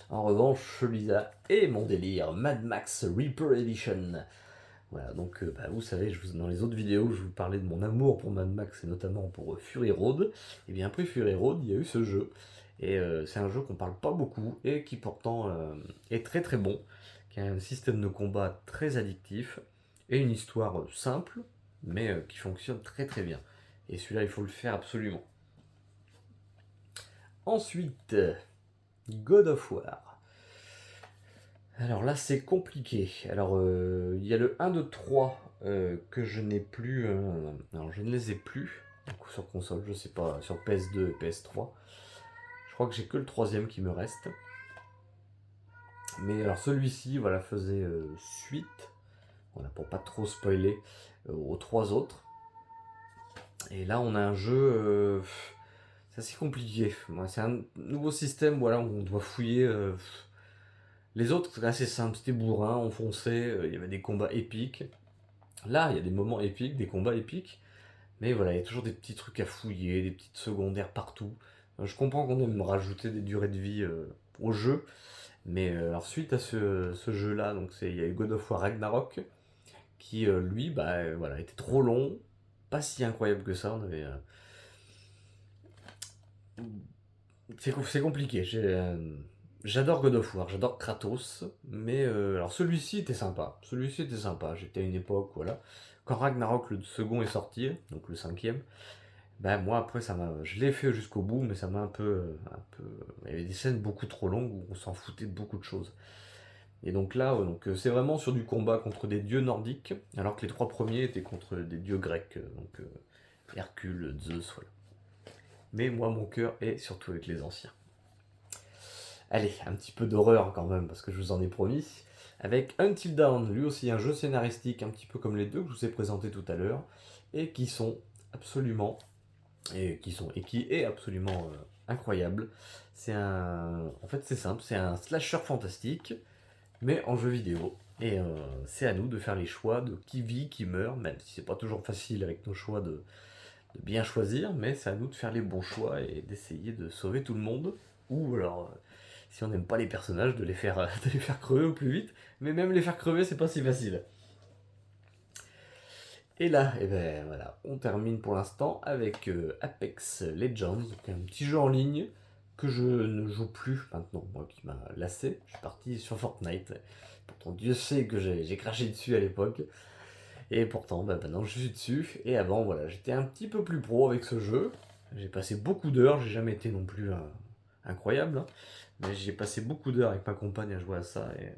Speaker 1: En revanche, celui-là est mon délire. Mad Max Reaper Edition. Voilà, donc vous savez, dans les autres vidéos, je vous parlais de mon amour pour Mad Max et notamment pour Fury Road. Et bien après Fury Road, il y a eu ce jeu. Et c'est un jeu qu'on parle pas beaucoup et qui pourtant est très très bon, qui a un système de combat très addictif et une histoire simple, mais qui fonctionne très très bien. Et celui-là, il faut le faire absolument. Ensuite, God of War. Alors là, c'est compliqué. Alors, il y a le 1, 2, 3 que je n'ai plus. Alors, je ne les ai plus. Donc, sur console, je sais pas. Sur PS2 et PS3. Je crois que j'ai que le troisième qui me reste. Mais alors, celui-ci, voilà, faisait suite. Voilà, pour pas trop spoiler aux trois autres. Et là, on a un jeu, c'est assez compliqué. Moi, c'est un nouveau système, voilà, où on doit fouiller. Les autres, c'était assez simple, c'était bourrin, on fonçait, il y avait des combats épiques. Là, il y a des moments épiques, des combats épiques, mais voilà, il y a toujours des petits trucs à fouiller, des petites secondaires partout. Je comprends qu'on aime rajouter des durées de vie au jeu, mais alors suite à ce jeu-là, donc il y a eu God of War Ragnarok, qui lui, bah voilà, était trop long, pas si incroyable que ça. On avait, c'est compliqué. J'adore God of War, j'adore Kratos, mais alors celui-ci était sympa. Celui-ci était sympa. J'étais à une époque, voilà. Quand Ragnarok le second est sorti, donc le cinquième, ben moi après je l'ai fait jusqu'au bout, mais ça m'a il y avait des scènes beaucoup trop longues où on s'en foutait de beaucoup de choses. Et donc là, c'est vraiment sur du combat contre des dieux nordiques, alors que les trois premiers étaient contre des dieux grecs, Hercule, Zeus, voilà. Mais moi, mon cœur est surtout avec les anciens. Allez, un petit peu d'horreur quand même, parce que je vous en ai promis. Avec Until Dawn, lui aussi un jeu scénaristique, un petit peu comme les deux que je vous ai présentés tout à l'heure, et qui sont absolument, et qui est absolument incroyable. En fait, c'est simple, c'est un slasher fantastique, mais en jeu vidéo. Et c'est à nous de faire les choix de qui vit, qui meurt, même si c'est pas toujours facile avec nos choix de bien choisir, mais c'est à nous de faire les bons choix et d'essayer de sauver tout le monde. Ou alors, si on n'aime pas les personnages, de les faire, de les faire crever au plus vite. Mais même les faire crever, c'est pas si facile. Et là, et ben voilà, on termine pour l'instant avec Apex Legends, donc un petit jeu en ligne que je ne joue plus maintenant, moi qui m'a lassé. Je suis parti sur Fortnite. Pourtant, Dieu sait que j'ai craché dessus à l'époque. Et pourtant, bah, maintenant je suis dessus. Et avant, voilà, j'étais un petit peu plus pro avec ce jeu. J'ai passé beaucoup d'heures, j'ai jamais été non plus incroyable, hein, mais j'ai passé beaucoup d'heures avec ma compagne à jouer à ça. Et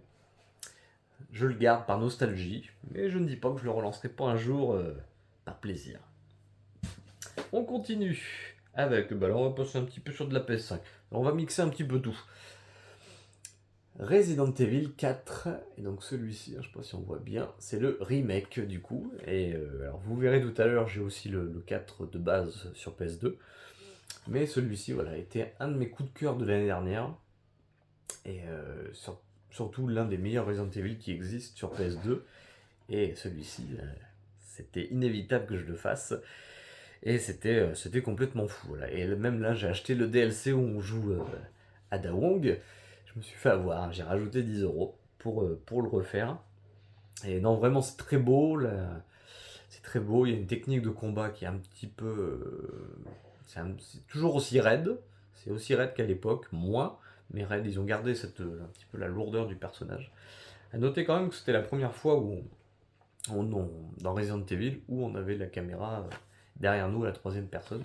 Speaker 1: je le garde par nostalgie, mais je ne dis pas que je le relancerai pas un jour par plaisir. On continue avec, bah là on va passer un petit peu sur de la PS5. On va mixer un petit peu tout. Resident Evil 4, et donc celui-ci, je sais pas si on voit bien, c'est le remake du coup, et alors vous verrez tout à l'heure, j'ai aussi le 4 de base sur PS2, mais celui-ci voilà, a été un de mes coups de cœur de l'année dernière, et surtout l'un des meilleurs Resident Evil qui existent sur PS2, et celui-ci, c'était inévitable que je le fasse, et c'était complètement fou, voilà. Et même là j'ai acheté le DLC où on joue Ada Wong. Je me suis fait avoir, j'ai rajouté 10 € pour le refaire. Et non, vraiment, c'est très beau. Là. C'est très beau. Il y a une technique de combat qui est un petit peu. C'est toujours aussi raide. C'est aussi raide qu'à l'époque, moins. Mais raide, ils ont gardé un petit peu la lourdeur du personnage. À noter quand même que c'était la première fois dans Resident Evil où on avait la caméra derrière nous à la troisième personne.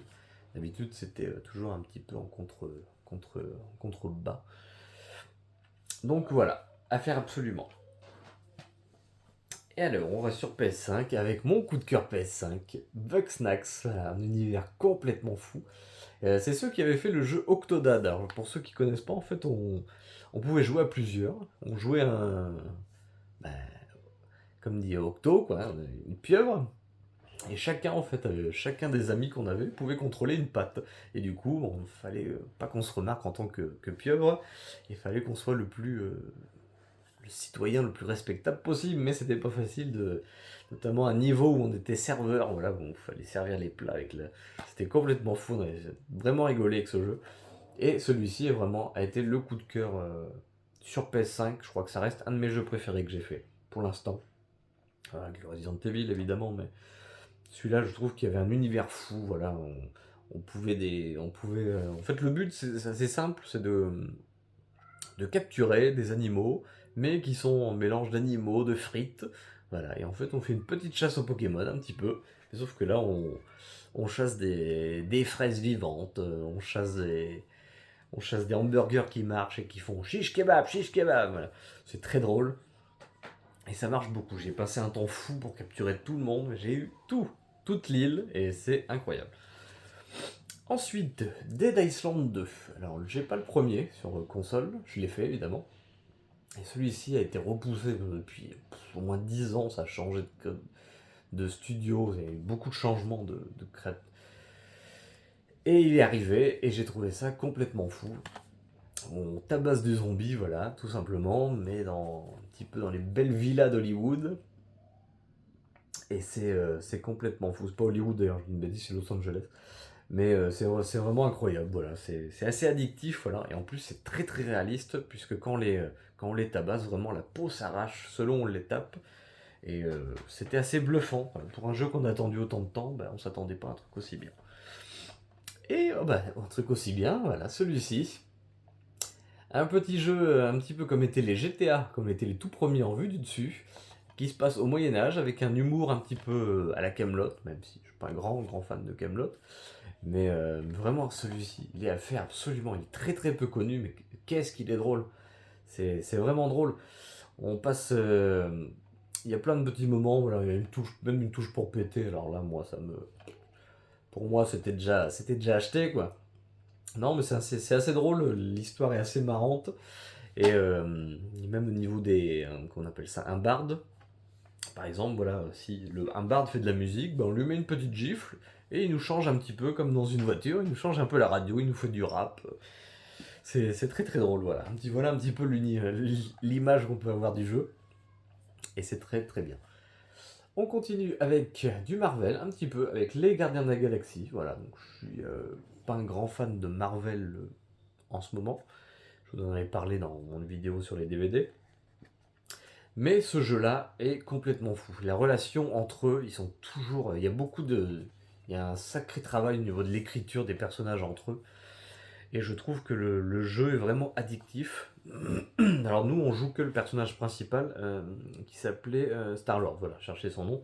Speaker 1: D'habitude, c'était toujours un petit peu en contrebas. Donc voilà, à faire absolument. Et alors, on va sur PS5 avec mon coup de cœur PS5, Bugsnax, un univers complètement fou. C'est ceux qui avaient fait le jeu Octodad. Alors, pour ceux qui connaissent pas, en fait, on pouvait jouer à plusieurs. On jouait bah, comme dit Octo, quoi, une pieuvre. Et chacun, en fait, chacun des amis qu'on avait pouvait contrôler une patte. Et du coup, il fallait pas qu'on se remarque en tant que pieuvre, il fallait qu'on soit le citoyen le plus respectable possible, mais c'était pas facile notamment à un niveau où on était serveur, voilà, où il fallait servir les plats c'était complètement fou, on avait vraiment rigolé avec ce jeu. Et celui-ci a été le coup de cœur sur PS5, je crois que ça reste un de mes jeux préférés que j'ai fait, pour l'instant. Avec le Resident Evil évidemment, mais celui-là je trouve qu'il y avait un univers fou, voilà, en fait le but c'est assez simple, c'est de capturer des animaux, mais qui sont un mélange d'animaux, de frites. Voilà, et en fait, on fait une petite chasse aux Pokémon, un petit peu. Sauf que là, on chasse des fraises vivantes, on chasse des hamburgers qui marchent et qui font shish kebab, shish kebab. Voilà. C'est très drôle. Et ça marche beaucoup. J'ai passé un temps fou pour capturer tout le monde. J'ai eu toute l'île, et c'est incroyable. Ensuite, Dead Island 2. Alors, j'ai pas le premier sur console, je l'ai fait évidemment. Et celui-ci a été repoussé depuis au moins 10 ans, ça a changé de studio, il y a eu beaucoup de changements Et il est arrivé, et j'ai trouvé ça complètement fou. On tabasse des zombies, voilà, tout simplement, mais un petit peu dans les belles villas d'Hollywood. Et c'est complètement fou. C'est pas Hollywood d'ailleurs, je dis une bêtise, c'est Los Angeles. Mais c'est vraiment incroyable, voilà. C'est assez addictif, voilà. Et en plus, c'est très très réaliste, puisque quand on les tabasse, vraiment la peau s'arrache selon on les tape. Et c'était assez bluffant. Pour un jeu qu'on a attendu autant de temps, on s'attendait pas à un truc aussi bien. Et un truc aussi bien, voilà, celui-ci. Un petit jeu un petit peu comme étaient les GTA, comme étaient les tout premiers en vue du dessus, qui se passe au Moyen-Âge avec un humour un petit peu à la Camelot, même si je suis pas un grand fan de Camelot. Mais vraiment, celui-ci, il est à faire absolument. Il est très très peu connu, mais qu'est-ce qu'il est drôle! C'est vraiment drôle. On passe. Il y a plein de petits moments, voilà, il y a une touche, même une touche pour péter. Alors là, moi, pour moi, c'était déjà acheté, quoi. Non, mais c'est assez drôle, l'histoire est assez marrante. Et même au niveau qu'on appelle ça, un barde, par exemple, voilà, si un barde fait de la musique, on lui met une petite gifle et il nous change un petit peu comme dans une voiture, il nous change un peu la radio, il nous fait du rap. C'est très très drôle, voilà un petit peu l'image qu'on peut avoir du jeu. Et c'est très très bien. On continue avec du Marvel, un petit peu, avec les Gardiens de la Galaxie. Voilà, donc je suis pas un grand fan de Marvel en ce moment. Je vous en avais parlé dans mon vidéo sur les DVD. Mais ce jeu-là est complètement fou. La relation entre eux, ils sont toujours. Il y a un sacré travail au niveau de l'écriture des personnages entre eux. Et je trouve que le jeu est vraiment addictif. Alors nous, on joue que le personnage principal qui s'appelait Star-Lord. Voilà, cherchez son nom.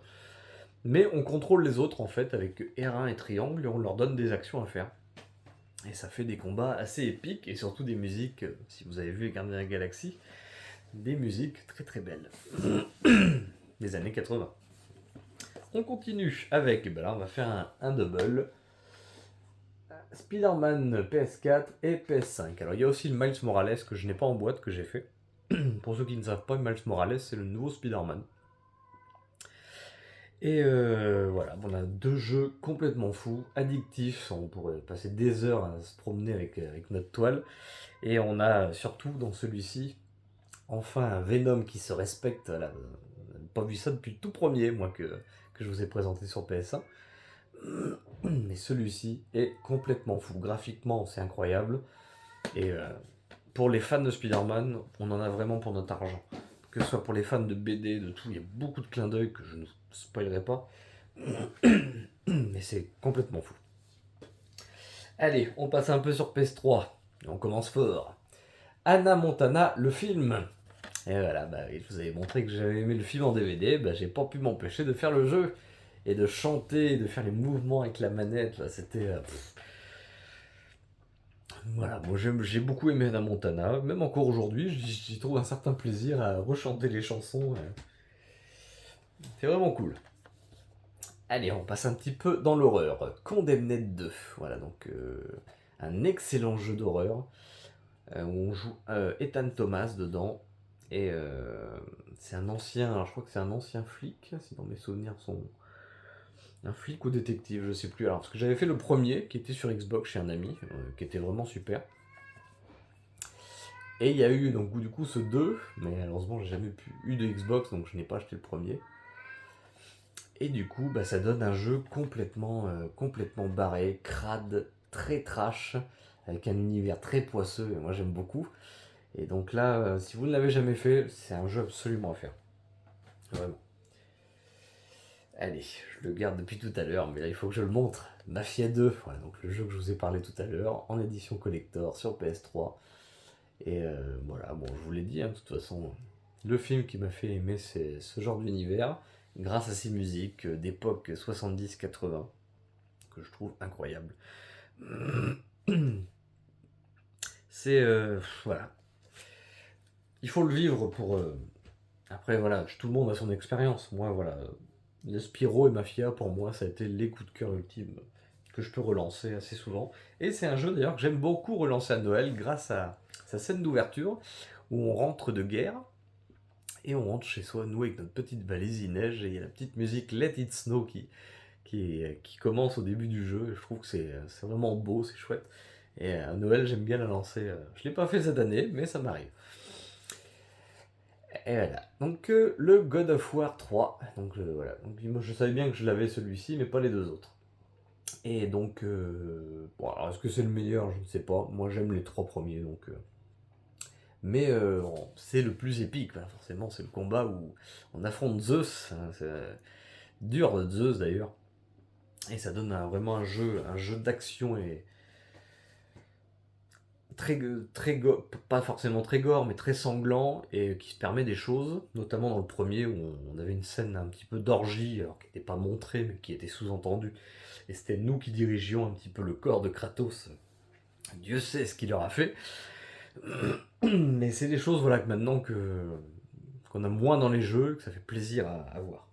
Speaker 1: Mais on contrôle les autres en fait avec R1 et triangle et on leur donne des actions à faire. Et ça fait des combats assez épiques et surtout des musiques, si vous avez vu les Gardiens de la Galaxie, des musiques très très belles. Des années 80. On continue avec, là on va faire un double. Spider-Man PS4 et PS5. Alors il y a aussi le Miles Morales que je n'ai pas en boîte, que j'ai fait. Pour ceux qui ne savent pas, Miles Morales c'est le nouveau Spider-Man. Et voilà, on a deux jeux complètement fous, addictifs, on pourrait passer des heures à se promener avec notre toile. Et on a surtout dans celui-ci, enfin un Venom qui se respecte. Voilà, pas vu ça depuis le tout premier, moi, que je vous ai présenté sur PS1. Mais celui-ci est complètement fou. Graphiquement, c'est incroyable. Et pour les fans de Spider-Man, on en a vraiment pour notre argent. Que ce soit pour les fans de BD, de tout, il y a beaucoup de clins d'œil que je ne spoilerai pas. Mais c'est complètement fou. Allez, on passe un peu sur PS3. On commence fort. Hannah Montana, le film. Et voilà, je vous avais montré que j'avais aimé le film en DVD, j'ai pas pu m'empêcher de faire le jeu. Et de chanter, de faire les mouvements avec la manette, là, c'était... Voilà, moi j'ai beaucoup aimé Hannah Montana, même encore aujourd'hui, j'y trouve un certain plaisir à rechanter les chansons. C'est vraiment cool. Allez, on passe un petit peu dans l'horreur. Condemned 2, voilà, donc un excellent jeu d'horreur où on joue Ethan Thomas dedans. Et c'est un ancien, alors je crois que c'est un ancien flic, si dans mes souvenirs sont... Un flic ou détective, je sais plus. Alors, parce que j'avais fait le premier qui était sur Xbox chez un ami, qui était vraiment super. Et il y a eu donc du coup ce 2, mais malheureusement j'ai jamais eu de Xbox donc je n'ai pas acheté le premier. Et du coup ça donne un jeu complètement barré, crade, très trash, avec un univers très poisseux et moi j'aime beaucoup. Et donc là, si vous ne l'avez jamais fait, c'est un jeu absolument à faire. Vraiment. Allez, je le garde depuis tout à l'heure, mais là il faut que je le montre. Mafia 2, voilà, donc le jeu que je vous ai parlé tout à l'heure, en édition collector sur PS3. Et voilà, bon, je vous l'ai dit, de toute façon, le film qui m'a fait aimer c'est ce genre d'univers, grâce à ses musiques d'époque 70-80, que je trouve incroyables. C'est, voilà. Il faut le vivre pour... Après, voilà, tout le monde a son expérience. Moi, voilà, les Spyro et Mafia, pour moi, ça a été les coups de cœur ultimes que je peux relancer assez souvent. Et c'est un jeu d'ailleurs que j'aime beaucoup relancer à Noël grâce à sa scène d'ouverture où on rentre de guerre et on rentre chez soi, nous avec notre petite valise, il neige et il y a la petite musique Let It Snow qui commence au début du jeu. Et je trouve que c'est vraiment beau, c'est chouette. Et à Noël, j'aime bien la lancer. Je l'ai pas fait cette année, mais ça m'arrive. Et voilà. Donc le God of War 3. Donc voilà. Donc, moi, je savais bien que je l'avais celui-ci, mais pas les deux autres. Et donc, bon, alors est-ce que c'est le meilleur? Je ne sais pas. Moi, j'aime les trois premiers, donc. Mais bon, c'est le plus épique, bah, forcément. C'est le combat où on affronte Zeus. Hein, c'est dur de Zeus d'ailleurs. Et ça donne vraiment un jeu d'action et pas forcément très gore, mais très sanglant et qui se permet des choses, notamment dans le premier où on avait une scène un petit peu d'orgie, alors qui n'était pas montrée, mais qui était sous-entendue. Et c'était nous qui dirigions un petit peu le corps de Kratos. Dieu sait ce qu'il leur a fait. Mais c'est des choses voilà, que maintenant qu'on a moins dans les jeux, que ça fait plaisir à voir.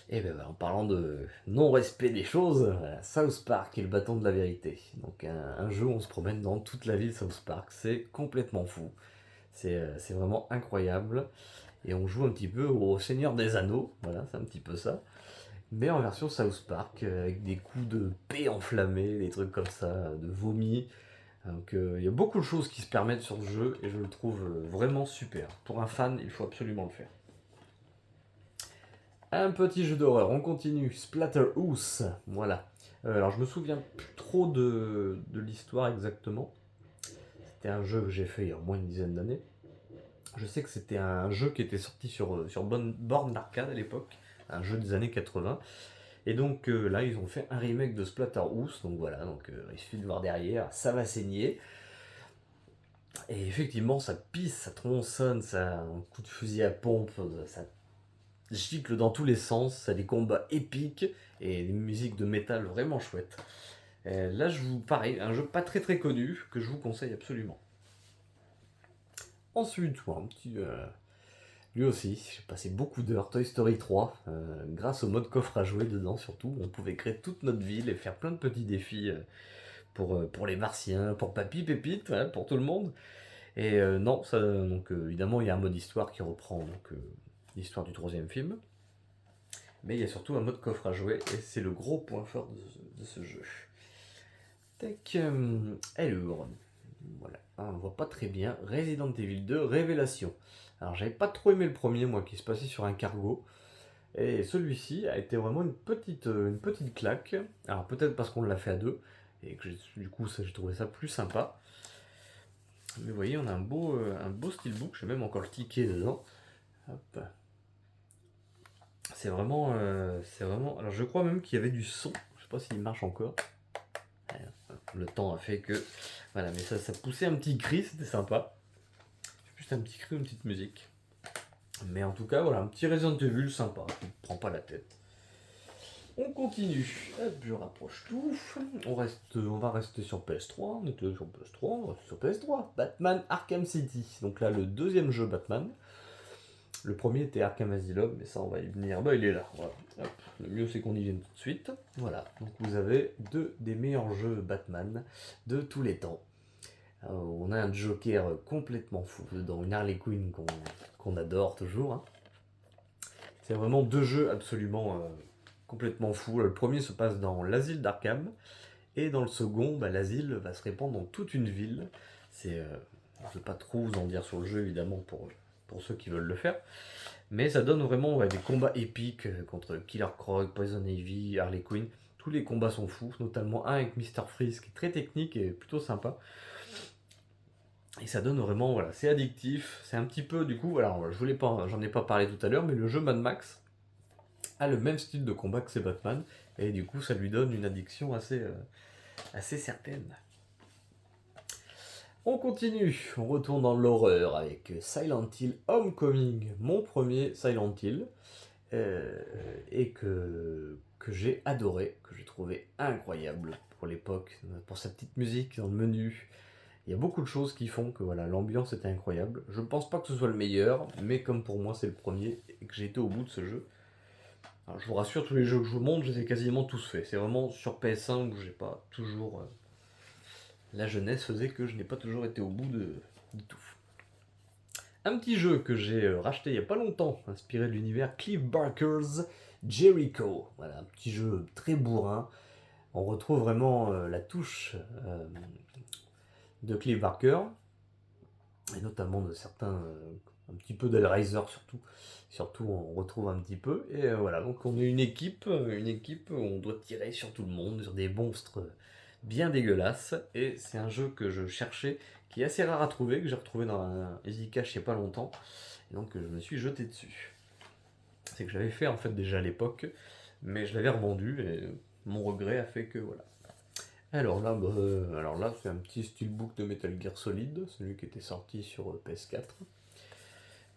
Speaker 1: Et ben, en parlant de non-respect des choses, South Park est le bâton de la vérité. Donc un jeu où on se promène dans toute la ville de South Park, c'est complètement fou. C'est vraiment incroyable. Et on joue un petit peu au Seigneur des Anneaux, voilà, c'est un petit peu ça. Mais en version South Park, avec des coups de paix enflammés, des trucs comme ça, de vomi. Donc il y a beaucoup de choses qui se permettent sur ce jeu et je le trouve vraiment super. Pour un fan, il faut absolument le faire. Un petit jeu d'horreur, on continue. Splatterhouse, voilà. Alors je me souviens plus trop de l'histoire exactement. C'était un jeu que j'ai fait il y a au moins une dizaine d'années. Je sais que c'était un jeu qui était sorti sur borne d'arcade à l'époque, un jeu des années 80. Et donc là, ils ont fait un remake de Splatterhouse. Donc voilà, donc, il suffit de voir derrière, ça va saigner. Et effectivement, ça pisse, ça tronçonne, ça un coup de fusil à pompe, ça gicle dans tous les sens, ça a des combats épiques et des musiques de métal vraiment chouettes. Là, pareil, un jeu pas très très connu que je vous conseille absolument. Ensuite, lui aussi, j'ai passé beaucoup d'heures, Toy Story 3, grâce au mode coffre à jouer dedans surtout. On pouvait créer toute notre ville et faire plein de petits défis pour les martiens, pour Papy, Pépite, voilà, pour tout le monde. Et non, ça, donc évidemment, il y a un mode histoire qui reprend l'histoire du troisième film. Mais il y a surtout un mode coffre à jouer et c'est le gros point fort de ce jeu. Tac, alors, voilà, on voit pas très bien. Resident Evil 2 Révélation. Alors j'avais pas trop aimé le premier, moi, qui se passait sur un cargo. Et celui-ci a été vraiment une petite claque. Alors peut-être parce qu'on l'a fait à deux, et que du coup j'ai trouvé ça plus sympa. Mais vous voyez, on a un beau steelbook, j'ai même encore le ticket dedans. Hop. C'est vraiment. Alors je crois même qu'il y avait du son. Je sais pas s'il marche encore. Le temps a fait que. Voilà, mais ça poussait un petit cri, c'était sympa. Juste un petit cri, une petite musique. Mais en tout cas, voilà, un petit Resident Evil sympa, qui ne prend pas la tête. On continue. Hop, je rapproche tout. On va rester sur PS3. On était sur PS3, on reste sur PS3. Batman Arkham City. Donc là, le deuxième jeu Batman. Le premier était Arkham Asylum, mais ça on va y venir. Bah il est là, voilà. Hop. Le mieux c'est qu'on y vienne tout de suite. Voilà, donc vous avez deux des meilleurs jeux Batman de tous les temps. On a un Joker complètement fou dedans, une Harley Quinn qu'on adore toujours. Hein. C'est vraiment deux jeux absolument complètement fous. Le premier se passe dans l'asile d'Arkham, et dans le second, bah, l'asile va se répandre dans toute une ville. Je ne vais pas trop vous en dire sur le jeu évidemment pour ceux qui veulent le faire. Mais ça donne vraiment des combats épiques contre Killer Croc, Poison Ivy, Harley Quinn. Tous les combats sont fous, notamment un avec Mr. Freeze qui est très technique et plutôt sympa. Et ça donne vraiment, voilà, c'est addictif. C'est un petit peu, du coup, voilà, j'en ai pas parlé tout à l'heure, mais le jeu Mad Max a le même style de combat que c'est Batman. Et du coup, ça lui donne une addiction assez certaine. On continue, on retourne dans l'horreur avec Silent Hill Homecoming, mon premier Silent Hill, et que j'ai adoré, que j'ai trouvé incroyable pour l'époque, pour sa petite musique dans le menu. Il y a beaucoup de choses qui font que voilà, l'ambiance était incroyable. Je ne pense pas que ce soit le meilleur, mais comme pour moi c'est le premier et que j'ai été au bout de ce jeu. Alors, je vous rassure, tous les jeux que je vous montre, je les ai quasiment tous faits. C'est vraiment sur PS1 où j'ai pas toujours... la jeunesse faisait que je n'ai pas toujours été au bout de tout. Un petit jeu que j'ai racheté il n'y a pas longtemps, inspiré de l'univers Clive Barker's Jericho. Voilà, un petit jeu très bourrin. On retrouve vraiment la touche de Clive Barker, et notamment de certains, un petit peu d'Hellraiser surtout. Surtout on retrouve un petit peu. Et voilà, donc on est une équipe où on doit tirer sur tout le monde, sur des monstres bien dégueulasses. Et c'est un jeu que je cherchais, qui est assez rare à trouver, que j'ai retrouvé dans un Easy Cash il n'y a pas longtemps. Et donc je me suis jeté dessus. C'est que j'avais fait en fait déjà à l'époque, mais je l'avais revendu et mon regret a fait que voilà. Alors là, c'est un petit steelbook de Metal Gear Solid, celui qui était sorti sur PS4.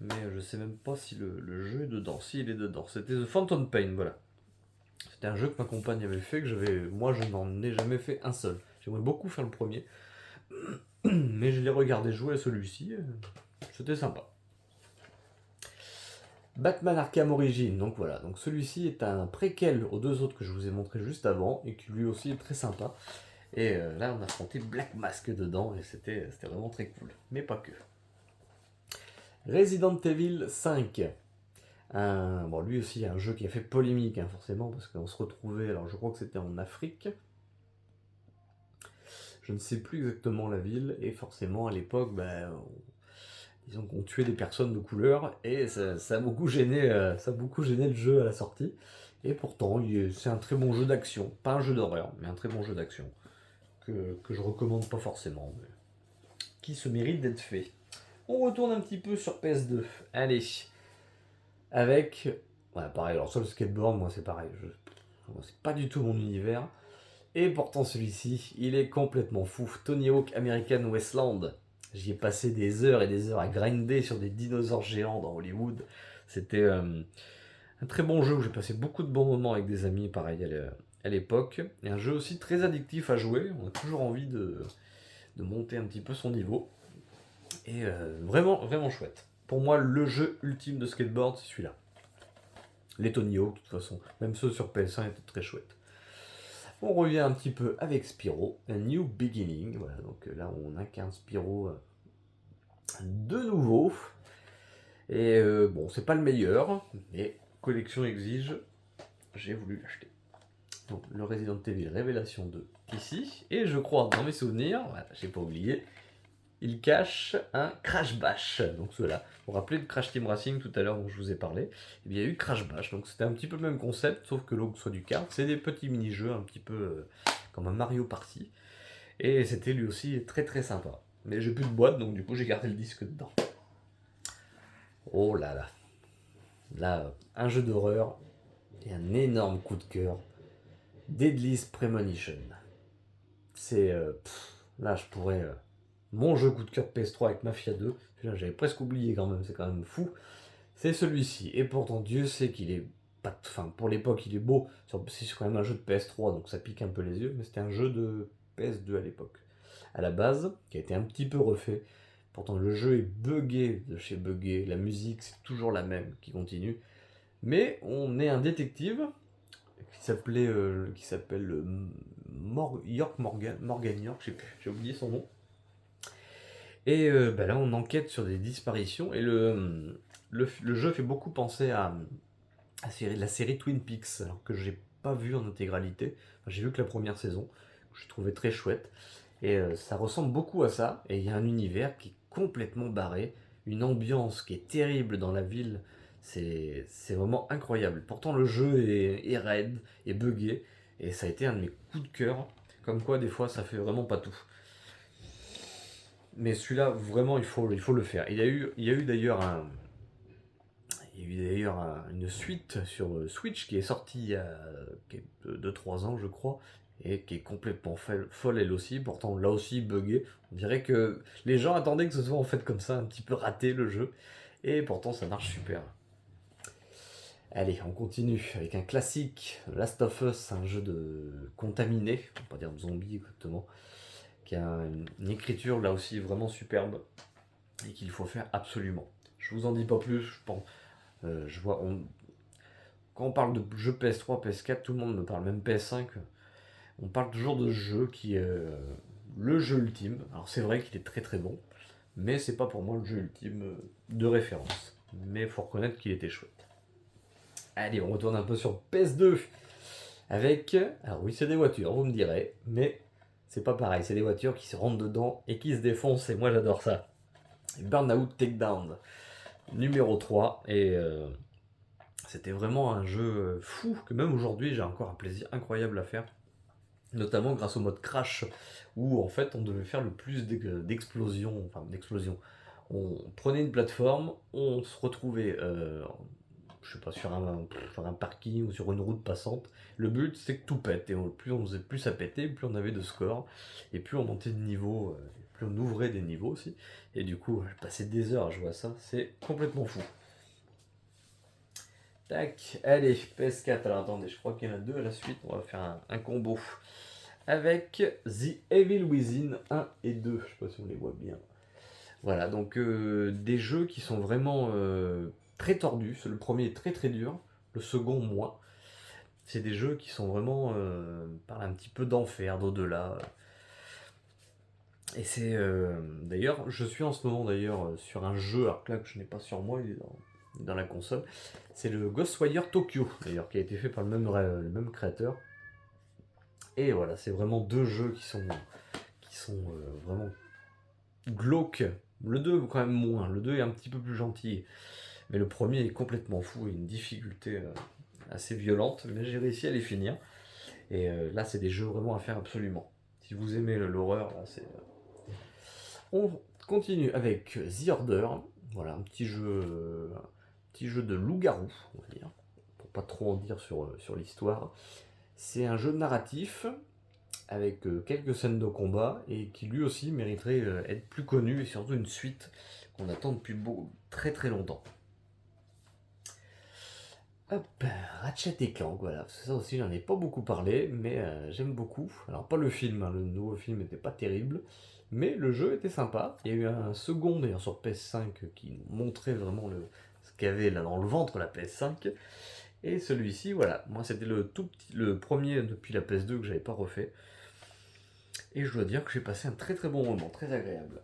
Speaker 1: Mais je sais même pas si le jeu est dedans. Si, il est dedans. C'était The Phantom Pain, voilà. C'était un jeu que ma compagne avait fait, moi je n'en ai jamais fait un seul. J'aimerais beaucoup faire le premier, mais je l'ai regardé jouer à celui-ci, c'était sympa. Batman Arkham Origins, donc voilà, donc celui-ci est un préquel aux deux autres que je vous ai montré juste avant, et qui lui aussi est très sympa. Et là on affrontait Black Mask dedans, et c'était vraiment très cool, mais pas que. Resident Evil 5. Bon, lui aussi, un jeu qui a fait polémique, hein, forcément, parce qu'on se retrouvait, alors je crois que c'était en Afrique. Je ne sais plus exactement la ville, et forcément, à l'époque, disons qu'on tuait des personnes de couleur, et ça a beaucoup gêné, le jeu à la sortie. Et pourtant, c'est un très bon jeu d'action, pas un jeu d'horreur, mais un très bon jeu d'action, que je recommande pas forcément, mais qui se mérite d'être fait. On retourne un petit peu sur PS2. Allez, avec... Ouais, pareil, alors sur le skateboard, moi c'est pareil, c'est pas du tout mon univers. Et pourtant celui-ci, il est complètement fou. Tony Hawk American Wasteland. J'y ai passé des heures et des heures à grinder sur des dinosaures géants dans Hollywood. C'était un très bon jeu où j'ai passé beaucoup de bons moments avec des amis, pareil à l'époque. Et un jeu aussi très addictif à jouer. On a toujours envie de monter un petit peu son niveau. Et vraiment, vraiment chouette. Pour moi, le jeu ultime de skateboard, c'est celui-là. Les Tony Hawk, de toute façon, même ceux sur PS1 étaient très chouettes. On revient un petit peu avec Spyro, A New Beginning. Voilà, donc là on incarne Spyro de nouveau. Et bon, c'est pas le meilleur, mais collection exige, j'ai voulu l'acheter. Donc le Resident Evil Révélation 2 ici. Et je crois, dans mes souvenirs, voilà, j'ai pas oublié, il cache un Crash Bash. Donc cela, vous vous rappelez de Crash Team Racing tout à l'heure dont je vous ai parlé. Et bien, il y a eu Crash Bash. Donc c'était un petit peu le même concept, sauf que l'eau soit du kart. C'est des petits mini-jeux un petit peu comme un Mario Party. Et c'était lui aussi très très sympa. Mais j'ai plus de boîte, donc du coup j'ai gardé le disque dedans. Oh là là. Là, un jeu d'horreur et un énorme coup de cœur. Deadly's Premonition. C'est... là, je pourrais... mon jeu coup de cœur de PS3 avec Mafia 2. Là, j'avais presque oublié quand même, c'est quand même fou. C'est celui-ci. Et pourtant, Dieu sait qu'il est... Enfin, pour l'époque, il est beau. C'est quand même un jeu de PS3, donc ça pique un peu les yeux. Mais c'était un jeu de PS2 à l'époque. À la base, qui a été un petit peu refait. Pourtant, le jeu est buggé de chez buggé. La musique, c'est toujours la même qui continue. Mais on est un détective qui s'appelle Morgan York, je sais plus, j'ai oublié son nom. Et là, on enquête sur des disparitions. Et le jeu fait beaucoup penser à la série Twin Peaks, alors que j'ai pas vu en intégralité. Enfin, j'ai vu que la première saison, que j'ai trouvé très chouette. Et ça ressemble beaucoup à ça. Et il y a un univers qui est complètement barré, une ambiance qui est terrible dans la ville. C'est vraiment incroyable. Pourtant, le jeu est raide, est buggé. Et ça a été un de mes coups de cœur. Comme quoi, des fois, ça fait vraiment pas tout. Mais celui-là, vraiment, il faut le faire. Il y a eu d'ailleurs une suite sur Switch qui est sortie il y a 2-3 ans, je crois, et qui est complètement folle elle aussi. Pourtant, là aussi, buggé. On dirait que les gens attendaient que ce soit en fait comme ça, un petit peu raté le jeu. Et pourtant, ça marche super. Allez, on continue avec un classique, Last of Us, un jeu de contaminé, on va pas dire de zombie exactement, qui a une écriture là aussi vraiment superbe et qu'il faut faire absolument. Je vous en dis pas plus, je pense. Quand on parle de jeux PS3, PS4, tout le monde me parle, même PS5. On parle toujours de ce jeu qui est le jeu ultime. Alors c'est vrai qu'il est très très bon, mais c'est pas pour moi le jeu ultime de référence. Mais il faut reconnaître qu'il était chouette. Allez, on retourne un peu sur PS2 avec... Alors oui, c'est des voitures, vous me direz, mais c'est pas pareil, c'est des voitures qui se rentrent dedans et qui se défoncent, et moi j'adore ça. Burnout Takedown, numéro 3, et c'était vraiment un jeu fou, que même aujourd'hui j'ai encore un plaisir incroyable à faire, notamment grâce au mode crash, où en fait on devait faire le plus d'explosions, enfin d'explosions. On prenait une plateforme, on se retrouvait je sais pas, sur un parking ou sur une route passante. Le but, c'est que tout pète. Et plus on faisait, plus ça pétait, plus on avait de score. Et plus on montait de niveau, plus on ouvrait des niveaux aussi. Et du coup, je passais des heures à jouer à ça. C'est complètement fou. Tac, allez, PS4. Alors attendez, je crois qu'il y en a deux à la suite. On va faire un combo. Avec The Evil Within 1 et 2. Je sais pas si on les voit bien. Voilà, donc des jeux qui sont vraiment très tordus. Le premier est très très dur, le second moins. C'est des jeux qui sont vraiment parlent un petit peu d'enfer, d'au-delà. Et c'est d'ailleurs, je suis en ce moment d'ailleurs sur un jeu, alors que là que je n'ai pas sur moi, il est dans la console. C'est le Ghostwire Tokyo, d'ailleurs, qui a été fait par le même créateur. Et voilà, c'est vraiment deux jeux qui sont vraiment glauques. Le 2 quand même moins, le 2 est un petit peu plus gentil. Mais le premier est complètement fou et une difficulté assez violente, mais j'ai réussi à les finir. Et là, c'est des jeux vraiment à faire absolument. Si vous aimez l'horreur, là, c'est. On continue avec The Order. Voilà, un petit jeu de loup-garou, on va dire, pour pas trop en dire sur l'histoire. C'est un jeu narratif avec quelques scènes de combat et qui lui aussi mériterait être plus connu et surtout une suite qu'on attend depuis très très longtemps. Hop, Ratchet et Clank, voilà, ça aussi j'en ai pas beaucoup parlé, mais j'aime beaucoup. Alors pas le film, hein, le nouveau film n'était pas terrible, mais le jeu était sympa. Il y a eu un second d'ailleurs sur PS5 qui montrait vraiment ce qu'il y avait là dans le ventre la PS5. Et celui-ci, voilà, moi c'était le premier depuis la PS2 que j'avais pas refait. Et je dois dire que j'ai passé un très très bon moment, très agréable.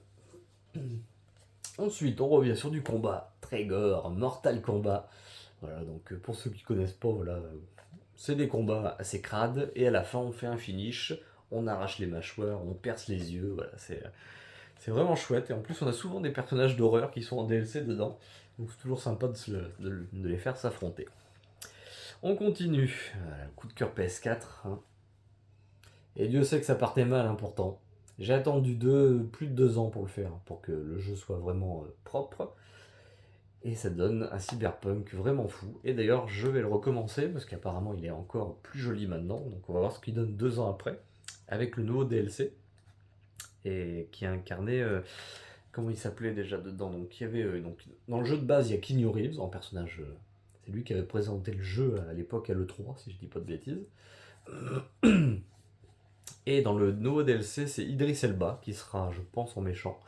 Speaker 1: Ensuite, on revient sur du combat, très gore, Mortal Kombat. Voilà, donc pour ceux qui connaissent pas, voilà, c'est des combats assez crades, et à la fin on fait un finish, on arrache les mâchoires, on perce les yeux, voilà, c'est vraiment chouette, et en plus on a souvent des personnages d'horreur qui sont en DLC dedans, donc c'est toujours sympa de les faire s'affronter. On continue, voilà, coup de cœur PS4, hein. Et Dieu sait que ça partait mal, hein, pourtant. J'ai attendu plus de 2 ans pour le faire, pour que le jeu soit vraiment propre. Et ça donne un cyberpunk vraiment fou. Et d'ailleurs, je vais le recommencer parce qu'apparemment il est encore plus joli maintenant. Donc on va voir ce qu'il donne 2 ans après avec le nouveau DLC. Et qui a incarné. Comment il s'appelait déjà dedans. Donc, il y avait, donc, dans le jeu de base, il y a Keanu Reeves en personnage. C'est lui qui avait présenté le jeu à l'époque à l'E3, si je dis pas de bêtises. Et dans le nouveau DLC, c'est Idris Elba qui sera, je pense, en méchant.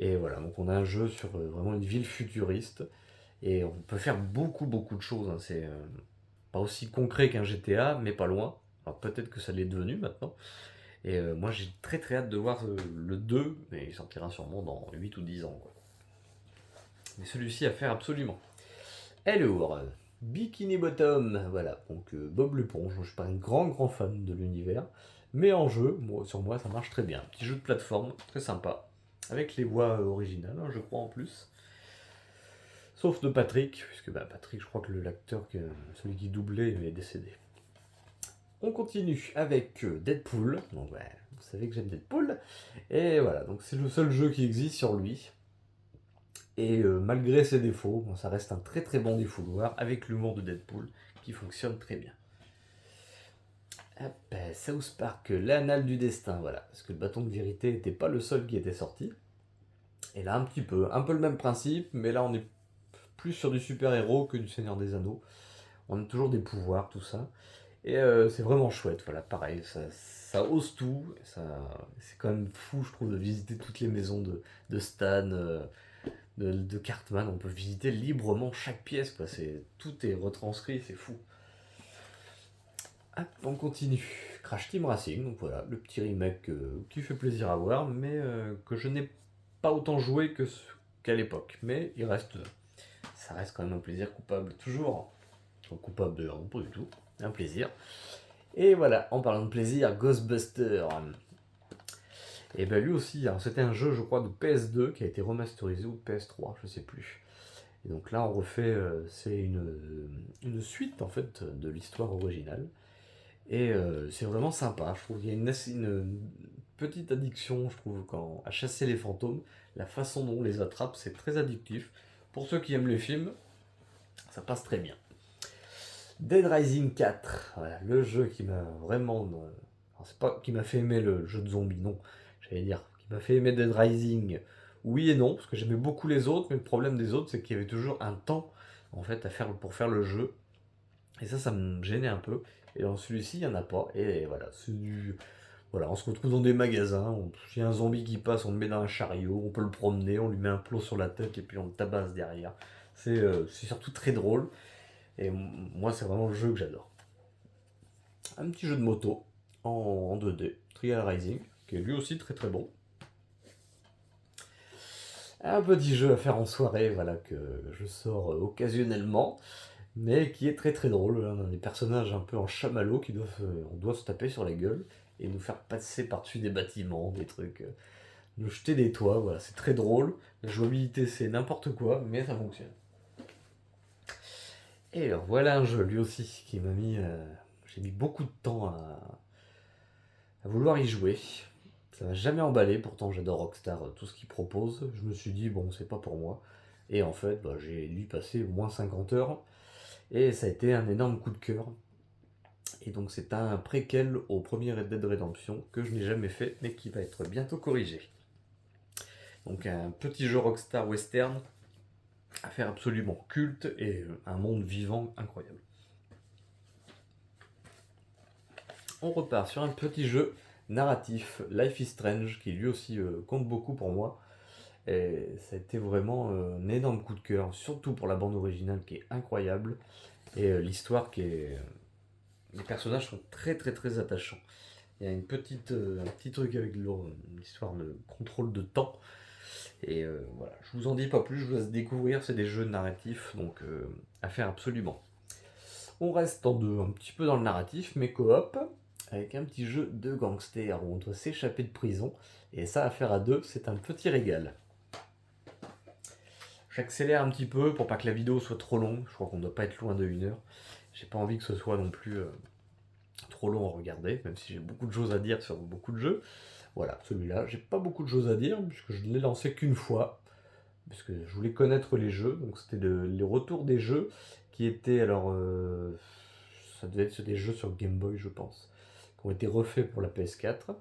Speaker 1: Et voilà, donc on a un jeu sur vraiment une ville futuriste. Et on peut faire beaucoup, beaucoup de choses, hein. C'est pas aussi concret qu'un GTA, mais pas loin. Alors peut-être que ça l'est devenu maintenant. Et moi j'ai très très hâte de voir le 2, mais il sortira sûrement dans 8 ou 10 ans, quoi. Mais celui-ci à faire absolument. Alors, Bikini Bottom, voilà, donc Bob l'éponge, je suis pas un grand fan de l'univers, mais en jeu, sur moi ça marche très bien. Petit jeu de plateforme, très sympa, avec les voix originales, hein, je crois en plus. Sauf de Patrick, puisque Patrick, je crois que l'acteur, celui qui doublait, est décédé. On continue avec Deadpool, donc ouais, vous savez que j'aime Deadpool, et voilà, donc c'est le seul jeu qui existe sur lui. Et malgré ses défauts, ça reste un très très bon défouloir avec l'humour de Deadpool qui fonctionne très bien. Hop, South Park, l'anal du destin, voilà, parce que le bâton de vérité n'était pas le seul qui était sorti. Et là, un peu le même principe, mais là on est plus sur du super-héros que du Seigneur des Anneaux. On a toujours des pouvoirs, tout ça. Et c'est vraiment chouette, voilà, pareil, ça ose tout. C'est quand même fou, je trouve, de visiter toutes les maisons de Stan, de Cartman. On peut visiter librement chaque pièce, quoi. Tout est retranscrit, c'est fou. Hop, on continue. Crash Team Racing, donc voilà, le petit remake qui fait plaisir à voir, mais que je n'ai pas autant joué qu'à l'époque. Mais ça reste quand même un plaisir coupable, toujours. sens coupable de rien, pas du tout. Un plaisir. Et voilà, en parlant de plaisir, Ghostbusters. Et ben lui aussi, alors c'était un jeu, je crois, de PS2 qui a été remasterisé ou de PS3, je sais plus. Et donc là, on refait, c'est une suite en fait de l'histoire originale. Et c'est vraiment sympa, je trouve. Il y a une petite addiction, je trouve, à chasser les fantômes. La façon dont on les attrape, c'est très addictif. Pour ceux qui aiment les films, ça passe très bien. Dead Rising 4, voilà, le jeu qui m'a vraiment. Alors, c'est pas qui m'a fait aimer le jeu de zombies, non. J'allais dire, qui m'a fait aimer Dead Rising, oui et non, parce que j'aimais beaucoup les autres, mais le problème des autres, c'est qu'il y avait toujours un temps en fait à faire pour faire le jeu. Et ça me gênait un peu. Et dans celui-ci, il n'y en a pas. Et voilà, c'est du. Voilà, on se retrouve dans des magasins, il y a un zombie qui passe, on le met dans un chariot, on peut le promener, on lui met un plot sur la tête et puis on le tabasse derrière. C'est surtout très drôle. Et moi, c'est vraiment le jeu que j'adore. Un petit jeu de moto en 2D, Trial Rising, qui est lui aussi très très bon. Un petit jeu à faire en soirée, voilà, que je sors occasionnellement, mais qui est très très drôle. On a des personnages un peu en chamallow on doit se taper sur la gueule et nous faire passer par-dessus des bâtiments, des trucs, nous jeter des toits, voilà, c'est très drôle. La jouabilité c'est n'importe quoi, mais ça fonctionne. Et alors voilà un jeu lui aussi qui m'a mis, j'ai mis beaucoup de temps à vouloir y jouer. Ça m'a jamais emballé, pourtant j'adore Rockstar, tout ce qu'ils proposent. Je me suis dit, bon, c'est pas pour moi. Et en fait, bah, j'ai dû passer au moins 50 heures. Et ça a été un énorme coup de cœur. Et donc c'est un préquel au premier Red Dead Redemption que je n'ai jamais fait, mais qui va être bientôt corrigé. Donc un petit jeu Rockstar Western à faire absolument culte et un monde vivant incroyable. On repart sur un petit jeu narratif, Life is Strange, qui lui aussi compte beaucoup pour moi. Et ça a été vraiment un énorme coup de cœur, surtout pour la bande originale qui est incroyable et l'histoire qui est. Les personnages sont très très très attachants. Il y a un petit truc avec l'histoire de contrôle de temps. Et voilà, je vous en dis pas plus, je vous laisse découvrir, c'est des jeux narratifs, donc à faire absolument. On reste un petit peu dans le narratif, mais coop, avec un petit jeu de gangster où on doit s'échapper de prison. Et ça, à faire à deux, c'est un petit régal. J'accélère un petit peu pour pas que la vidéo soit trop longue. Je crois qu'on ne doit pas être loin de 1 heure. J'ai pas envie que ce soit non plus trop long à regarder, même si j'ai beaucoup de choses à dire sur beaucoup de jeux. Voilà, celui-là, j'ai pas beaucoup de choses à dire, puisque je ne l'ai lancé qu'une fois, parce que je voulais connaître les jeux. Donc c'était les retours des jeux qui étaient, alors, ça devait être des jeux sur Game Boy, je pense, qui ont été refaits pour la PS4.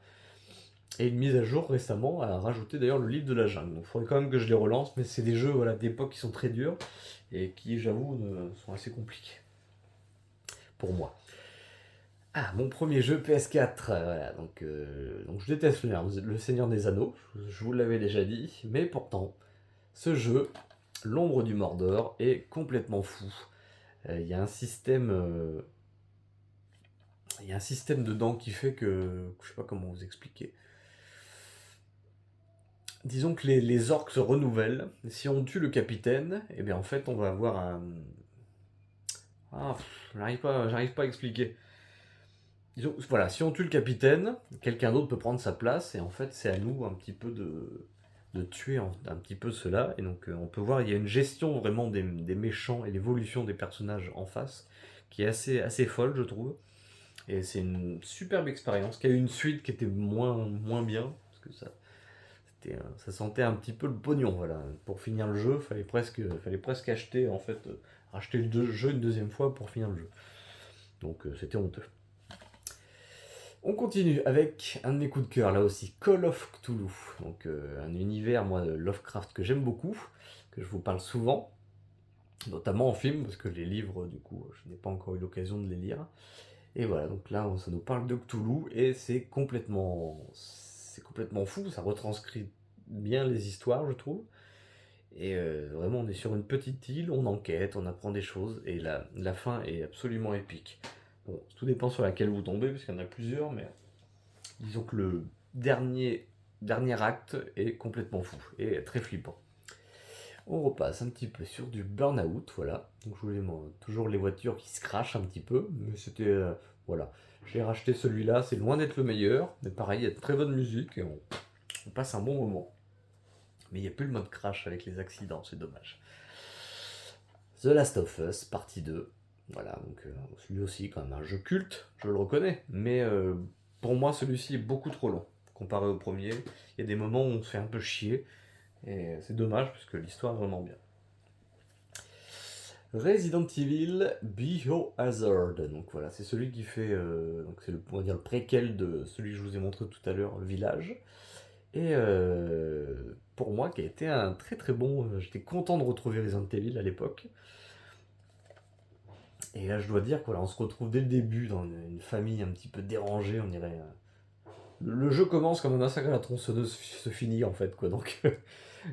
Speaker 1: Et une mise à jour récemment a rajouté d'ailleurs le livre de la jungle. Donc il faudrait quand même que je les relance, mais c'est des jeux voilà, d'époque qui sont très durs et qui, j'avoue, sont assez compliqués pour moi. Ah, mon premier jeu PS4. Voilà, donc je déteste le Seigneur des Anneaux, je vous l'avais déjà dit, mais pourtant, ce jeu, l'ombre du Mordor, est complètement fou. Il y a un système. Il y a un système dedans qui fait que. Je sais pas comment vous expliquer. Disons que les orques se renouvellent. Si on tue le capitaine, et bien en fait on va avoir un. Ah, j'arrive pas à expliquer. Disons, voilà, si on tue le capitaine, quelqu'un d'autre peut prendre sa place, et en fait c'est à nous un petit peu de tuer un petit peu cela. Et donc on peut voir, il y a une gestion vraiment des méchants et l'évolution des personnages en face, qui est assez folle, je trouve. Et c'est une superbe expérience, qui a eu une suite qui était moins bien, parce que ça sentait un petit peu le pognon, voilà. Pour finir le jeu, fallait presque acheter, en fait, racheter le jeu une deuxième fois pour finir le jeu. Donc c'était honteux. On continue avec un de mes coups de cœur, là aussi, Call of Cthulhu. Donc un univers, moi, de Lovecraft que j'aime beaucoup, que je vous parle souvent, notamment en film, parce que les livres, du coup, je n'ai pas encore eu l'occasion de les lire. Et voilà, donc là, ça nous parle de Cthulhu, et c'est complètement fou, ça retranscrit bien les histoires, je trouve. Et vraiment, on est sur une petite île, on enquête, on apprend des choses, et la fin est absolument épique. Bon, tout dépend sur laquelle vous tombez, parce qu'il y en a plusieurs, mais disons que le dernier acte est complètement fou, et très flippant. On repasse un petit peu sur du burn-out, voilà. Donc je voulais toujours les voitures qui se crachent un petit peu, mais c'était... voilà. J'ai racheté celui-là, c'est loin d'être le meilleur, mais pareil, il y a de très bonne musique et on passe un bon moment. Mais il n'y a plus le mode crash avec les accidents, c'est dommage. The Last of Us, partie 2. Voilà, donc celui aussi, quand même, un jeu culte, je le reconnais, mais pour moi, celui-ci est beaucoup trop long. Comparé au premier, il y a des moments où on se fait un peu chier, et c'est dommage, puisque l'histoire est vraiment bien. Resident Evil Biohazard. Donc voilà, c'est celui qui fait. Donc c'est on va dire le préquel de celui que je vous ai montré tout à l'heure, le village. Et pour moi, qui a été un très très bon. J'étais content de retrouver Resident Evil à l'époque. Et là, je dois dire qu'on se retrouve dès le début dans une famille un petit peu dérangée, on dirait. Le jeu commence comme un massacre à la tronçonneuse se finit en fait, quoi. Donc,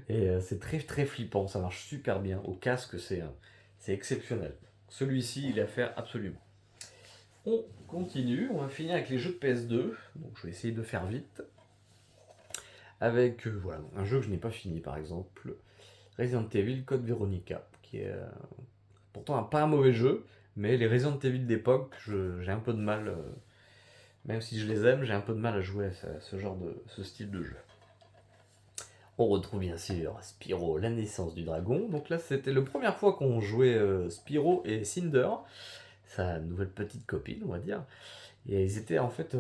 Speaker 1: et c'est très très flippant, ça marche super bien. Au casque, c'est exceptionnel. Celui-ci, il est à faire absolument. On continue, on va finir avec les jeux de PS2. Donc je vais essayer de faire vite. Avec voilà, un jeu que je n'ai pas fini par exemple, Resident Evil Code Veronica, qui est pourtant pas un mauvais jeu, mais les Resident Evil d'époque, j'ai un peu de mal, même si je les aime, j'ai un peu de mal à jouer à ce style de jeu. On retrouve bien sûr Spyro, la naissance du dragon. Donc là, c'était la première fois qu'on jouait Spyro et Cinder, sa nouvelle petite copine, on va dire. Et ils étaient en fait,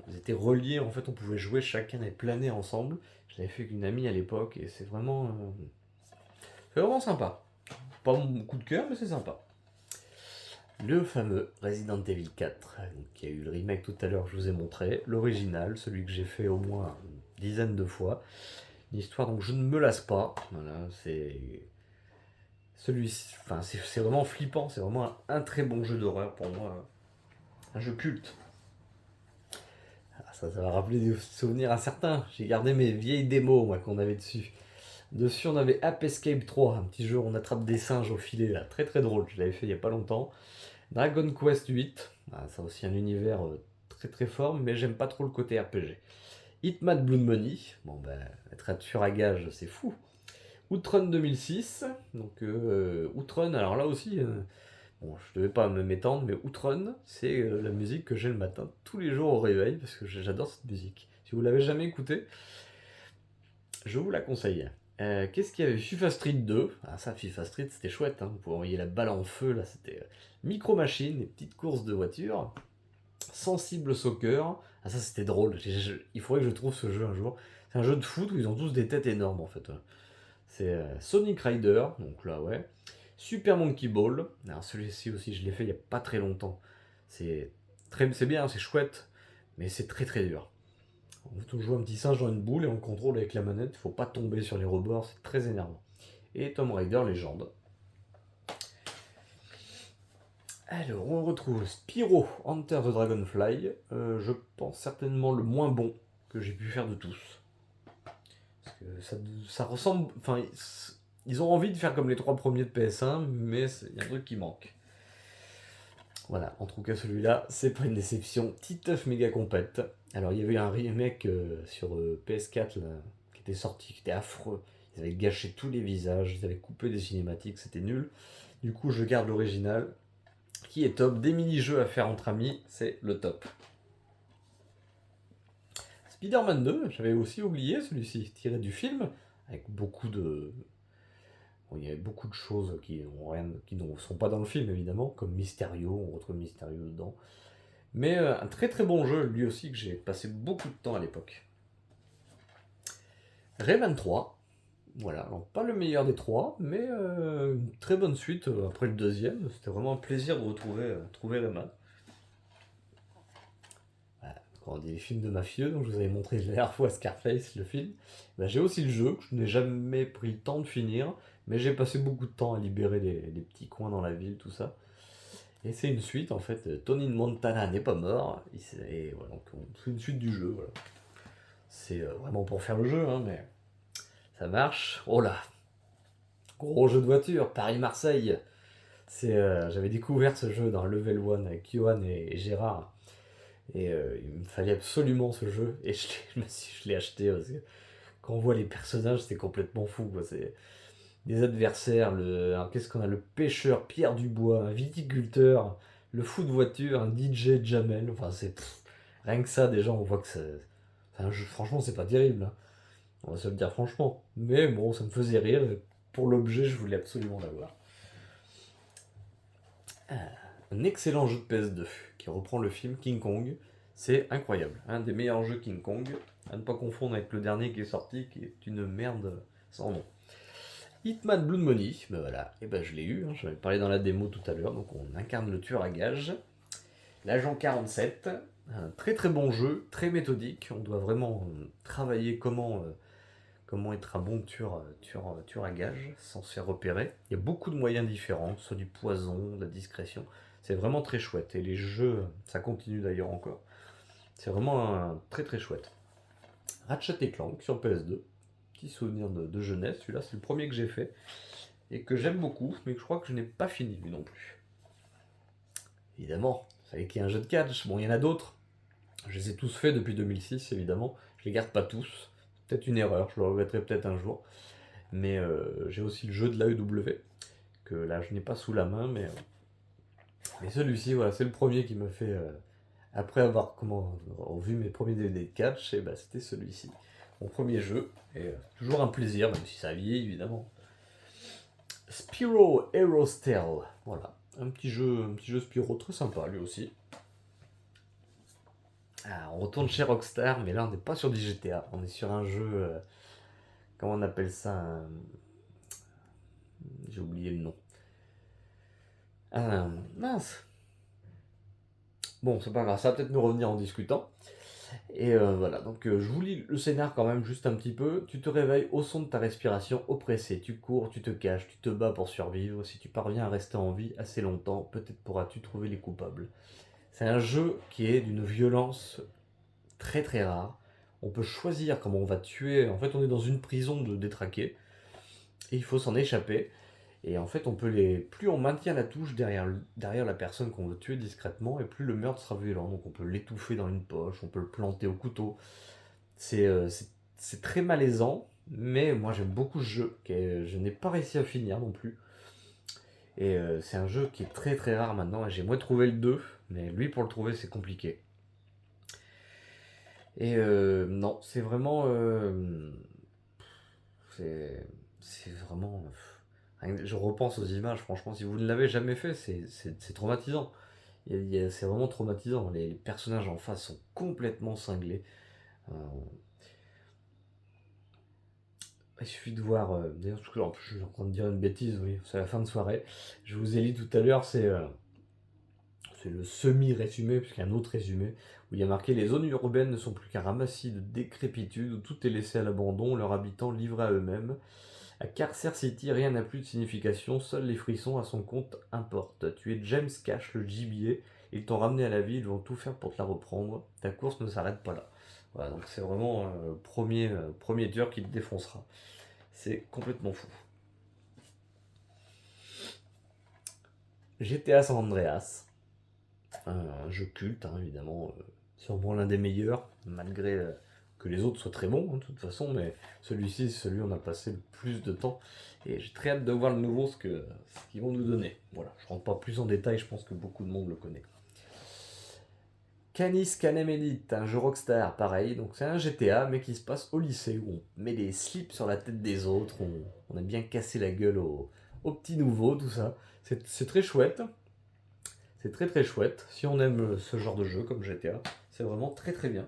Speaker 1: ils étaient reliés. En fait, on pouvait jouer chacun et planer ensemble. Je l'avais fait avec une amie à l'époque et c'est vraiment sympa. Pas mon coup de cœur, mais c'est sympa. Le fameux Resident Evil 4, qui a eu le remake tout à l'heure, je vous ai montré. L'original, celui que j'ai fait au moins une dizaine de fois. L'histoire, donc je ne me lasse pas. Voilà, c'est celui-ci. Enfin, c'est vraiment flippant. C'est vraiment un très bon jeu d'horreur pour moi. Un jeu culte. Ah, ça va rappeler des souvenirs à certains. J'ai gardé mes vieilles démos moi, qu'on avait dessus. Dessus, on avait Ape Escape 3, un petit jeu où on attrape des singes au filet, là. Très très drôle. Je l'avais fait il n'y a pas longtemps. Dragon Quest 8. Ah, ça aussi un univers très très fort, mais j'aime pas trop le côté RPG. Hitman Blood Money. Bon, ben, être tueur à gage, c'est fou. Outrun 2006. Donc, Outrun, alors là aussi, bon, je devais pas me m'étendre, mais Outrun, c'est la musique que j'ai le matin, tous les jours au réveil, parce que j'adore cette musique. Si vous l'avez jamais écoutée, je vous la conseille. Qu'est-ce qu'il y avait? FIFA Street 2. Ah, ça, FIFA Street, c'était chouette. Hein. Vous pouvez envoyer la balle en feu, là, c'était Micro Machine, des petites courses de voitures. Sensible Soccer. Ah, ça, c'était drôle. Il faudrait que je trouve ce jeu un jour. C'est un jeu de foot où ils ont tous des têtes énormes, en fait. C'est Sonic Rider, donc là, ouais. Super Monkey Ball. Alors, celui-ci aussi, je l'ai fait il n'y a pas très longtemps. C'est bien, c'est chouette, mais c'est très très dur. On joue un petit singe dans une boule et on contrôle avec la manette. Il faut pas tomber sur les rebords, c'est très énervant. Et Tomb Raider Légende. Alors, on retrouve Spyro Enter the Dragonfly. Je pense certainement le moins bon que j'ai pu faire de tous. Parce que ça ressemble. Enfin, ils ont envie de faire comme les trois premiers de PS1, mais il y a un truc qui manque. Voilà, en tout cas celui-là, c'est pas une déception. Titeuf méga compète. Alors il y avait un remake sur PS4 là, qui était sorti, qui était affreux. Ils avaient gâché tous les visages, ils avaient coupé des cinématiques, c'était nul. Du coup, je garde l'original, qui est top. Des mini-jeux à faire entre amis, c'est le top. Spider-Man 2, j'avais aussi oublié celui-ci, tiré du film, avec beaucoup de. Bon, il y avait beaucoup de choses qui ne sont pas dans le film évidemment, comme Mysterio, on retrouve Mysterio dedans. Mais un très très bon jeu, lui aussi, que j'ai passé beaucoup de temps à l'époque. Rayman 3, voilà, alors pas le meilleur des trois, mais une très bonne suite après le deuxième. C'était vraiment un plaisir de trouver Rayman. Voilà, quand on dit les films de mafieux, donc je vous avais montré la dernière fois Scarface, le film. Ben, j'ai aussi le jeu, que je n'ai jamais pris le temps de finir, mais j'ai passé beaucoup de temps à libérer les petits coins dans la ville, tout ça. Et c'est une suite, en fait. Tony Montana n'est pas mort. Et voilà, donc c'est une suite du jeu. Voilà. C'est vraiment pour faire le jeu, hein, mais ça marche. Oh là, gros jeu de voiture, Paris-Marseille. J'avais découvert ce jeu dans Level 1 avec Johan et Gérard. Et il me fallait absolument ce jeu. Et je l'ai acheté parce que quand on voit les personnages, c'est complètement fou. Quoi. des adversaires. Alors qu'est-ce qu'on a? Le pêcheur Pierre Dubois, un viticulteur, le fou de voiture, un DJ Jamel. Enfin, rien que ça, déjà, on voit que c'est un jeu. Franchement, c'est pas terrible, hein. On va se le dire franchement. Mais bon, ça me faisait rire. Et pour l'objet, je voulais absolument l'avoir. Un excellent jeu de PS2 qui reprend le film King Kong. C'est incroyable. Un des meilleurs jeux King Kong. À ne pas confondre avec le dernier qui est sorti, qui est une merde sans nom. Hitman Blood Money, ben voilà, et ben je l'ai eu, hein, j'en avais parlé dans la démo tout à l'heure, donc on incarne le tueur à gages. L'agent 47, un très très bon jeu, très méthodique, on doit vraiment travailler comment être un bon tueur à gages sans se faire repérer. Il y a beaucoup de moyens différents, soit du poison, de la discrétion, c'est vraiment très chouette, et les jeux, ça continue d'ailleurs encore. C'est vraiment très très chouette. Ratchet et Clank sur PS2, petit souvenir de jeunesse, celui-là c'est le premier que j'ai fait et que j'aime beaucoup, mais que je crois que je n'ai pas fini lui non plus. Évidemment, il fallait qu'il y ait un jeu de catch, bon il y en a d'autres, je les ai tous faits depuis 2006 évidemment, je les garde pas tous, peut-être une erreur, je le regretterai peut-être un jour, mais j'ai aussi le jeu de l'AEW, que là je n'ai pas sous la main, mais celui-ci, voilà, c'est le premier qui m'a fait, après avoir vu mes premiers DVD de catch, et bah, c'était celui-ci. Mon premier jeu, et toujours un plaisir, même si ça vieillit évidemment. Spyro Heroes Tale, voilà, un petit jeu Spyro très sympa lui aussi. Ah, on retourne chez Rockstar, mais là on n'est pas sur du GTA, on est sur un jeu, comment on appelle ça, j'ai oublié le nom. Ah, mince. Bon, c'est pas grave, ça va peut-être nous revenir en discutant. Et voilà, donc je vous lis le scénar quand même juste un petit peu. Tu te réveilles au son de ta respiration oppressée. Tu cours, tu te caches, tu te bats pour survivre. Si tu parviens à rester en vie assez longtemps, peut-être pourras-tu trouver les coupables. C'est un jeu qui est d'une violence très très rare. On peut choisir comment on va tuer. En fait, on est dans une prison de détraqués. Et il faut s'en échapper. Et en fait, plus on maintient la touche derrière la personne qu'on veut tuer discrètement, et plus le meurtre sera violent. Donc on peut l'étouffer dans une poche, on peut le planter au couteau. C'est très malaisant, mais moi j'aime beaucoup ce jeu, je n'ai pas réussi à finir non plus. Et c'est un jeu qui est très très rare maintenant, et j'ai moins trouvé le 2, mais lui pour le trouver c'est compliqué. Et non, c'est vraiment... c'est vraiment... Je repense aux images, franchement, si vous ne l'avez jamais fait, c'est traumatisant. C'est vraiment traumatisant. Les personnages en face sont complètement cinglés. Euh, il suffit de voir. D'ailleurs, je suis en train de dire une bêtise, oui, c'est la fin de soirée. Je vous ai lu tout à l'heure, c'est le semi-résumé, puisqu'il y a un autre résumé, où il y a marqué: les zones urbaines ne sont plus qu'un ramassis de décrépitude, où tout est laissé à l'abandon, leurs habitants livrés à eux-mêmes. À Carcer City, rien n'a plus de signification, seuls les frissons à son compte importent. Tu es James Cash, le gibier, ils t'ont ramené à la vie, ils vont tout faire pour te la reprendre. Ta course ne s'arrête pas là. Voilà, donc c'est vraiment premier tueur qui te défoncera. C'est complètement fou. GTA San Andreas, un jeu culte, hein, évidemment, sûrement l'un des meilleurs, malgré que les autres soient très bons, hein, de toute façon, mais celui-ci, c'est celui où on a passé le plus de temps, et j'ai très hâte de voir le nouveau, ce qu'ils vont nous donner. Voilà, je rentre pas plus en détail, je pense que beaucoup de monde le connaît. Canis Canem Elite, un jeu Rockstar, pareil, donc c'est un GTA, mais qui se passe au lycée, où on met des slips sur la tête des autres, on aime bien casser la gueule aux petits nouveaux, tout ça. C'est très chouette, c'est très très chouette. Si on aime ce genre de jeu comme GTA, c'est vraiment très très bien.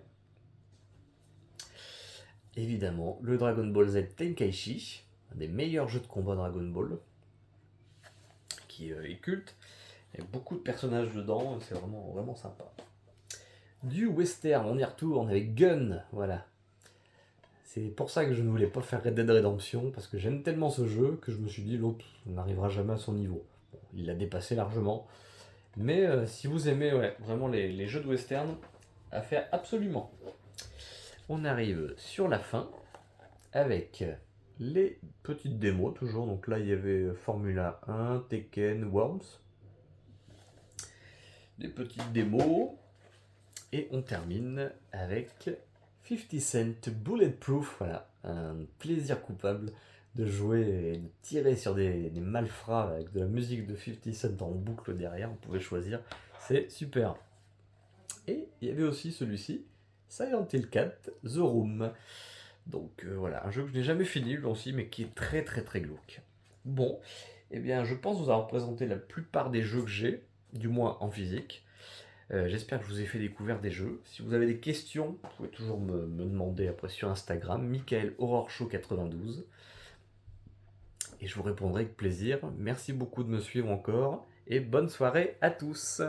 Speaker 1: Évidemment, le Dragon Ball Z Tenkaichi, un des meilleurs jeux de combat Dragon Ball, qui est culte. Il y a beaucoup de personnages dedans, c'est vraiment, vraiment sympa. Du western, on y retourne avec Gun, voilà. C'est pour ça que je ne voulais pas faire Red Dead Redemption, parce que j'aime tellement ce jeu que je me suis dit l'autre n'arrivera jamais à son niveau. Bon, il l'a dépassé largement. Mais si vous aimez vraiment les jeux de western, à faire absolument. On arrive sur la fin avec les petites démos toujours. Donc là il y avait Formula 1, Tekken, Worms. Des petites démos. Et on termine avec 50 Cent Bulletproof. Voilà, un plaisir coupable de jouer et de tirer sur des malfrats avec de la musique de 50 Cent en boucle derrière, on pouvait choisir, c'est super. Et il y avait aussi celui-ci, Silent Hill 4, The Room. Donc voilà, un jeu que je n'ai jamais fini lui aussi, mais qui est très très très glauque. Bon, eh bien je pense vous avoir présenté la plupart des jeux que j'ai, du moins en physique. J'espère que je vous ai fait découvrir des jeux. Si vous avez des questions, vous pouvez toujours me demander après sur Instagram, Michael Horror Show 92. Et je vous répondrai avec plaisir. Merci beaucoup de me suivre encore et bonne soirée à tous.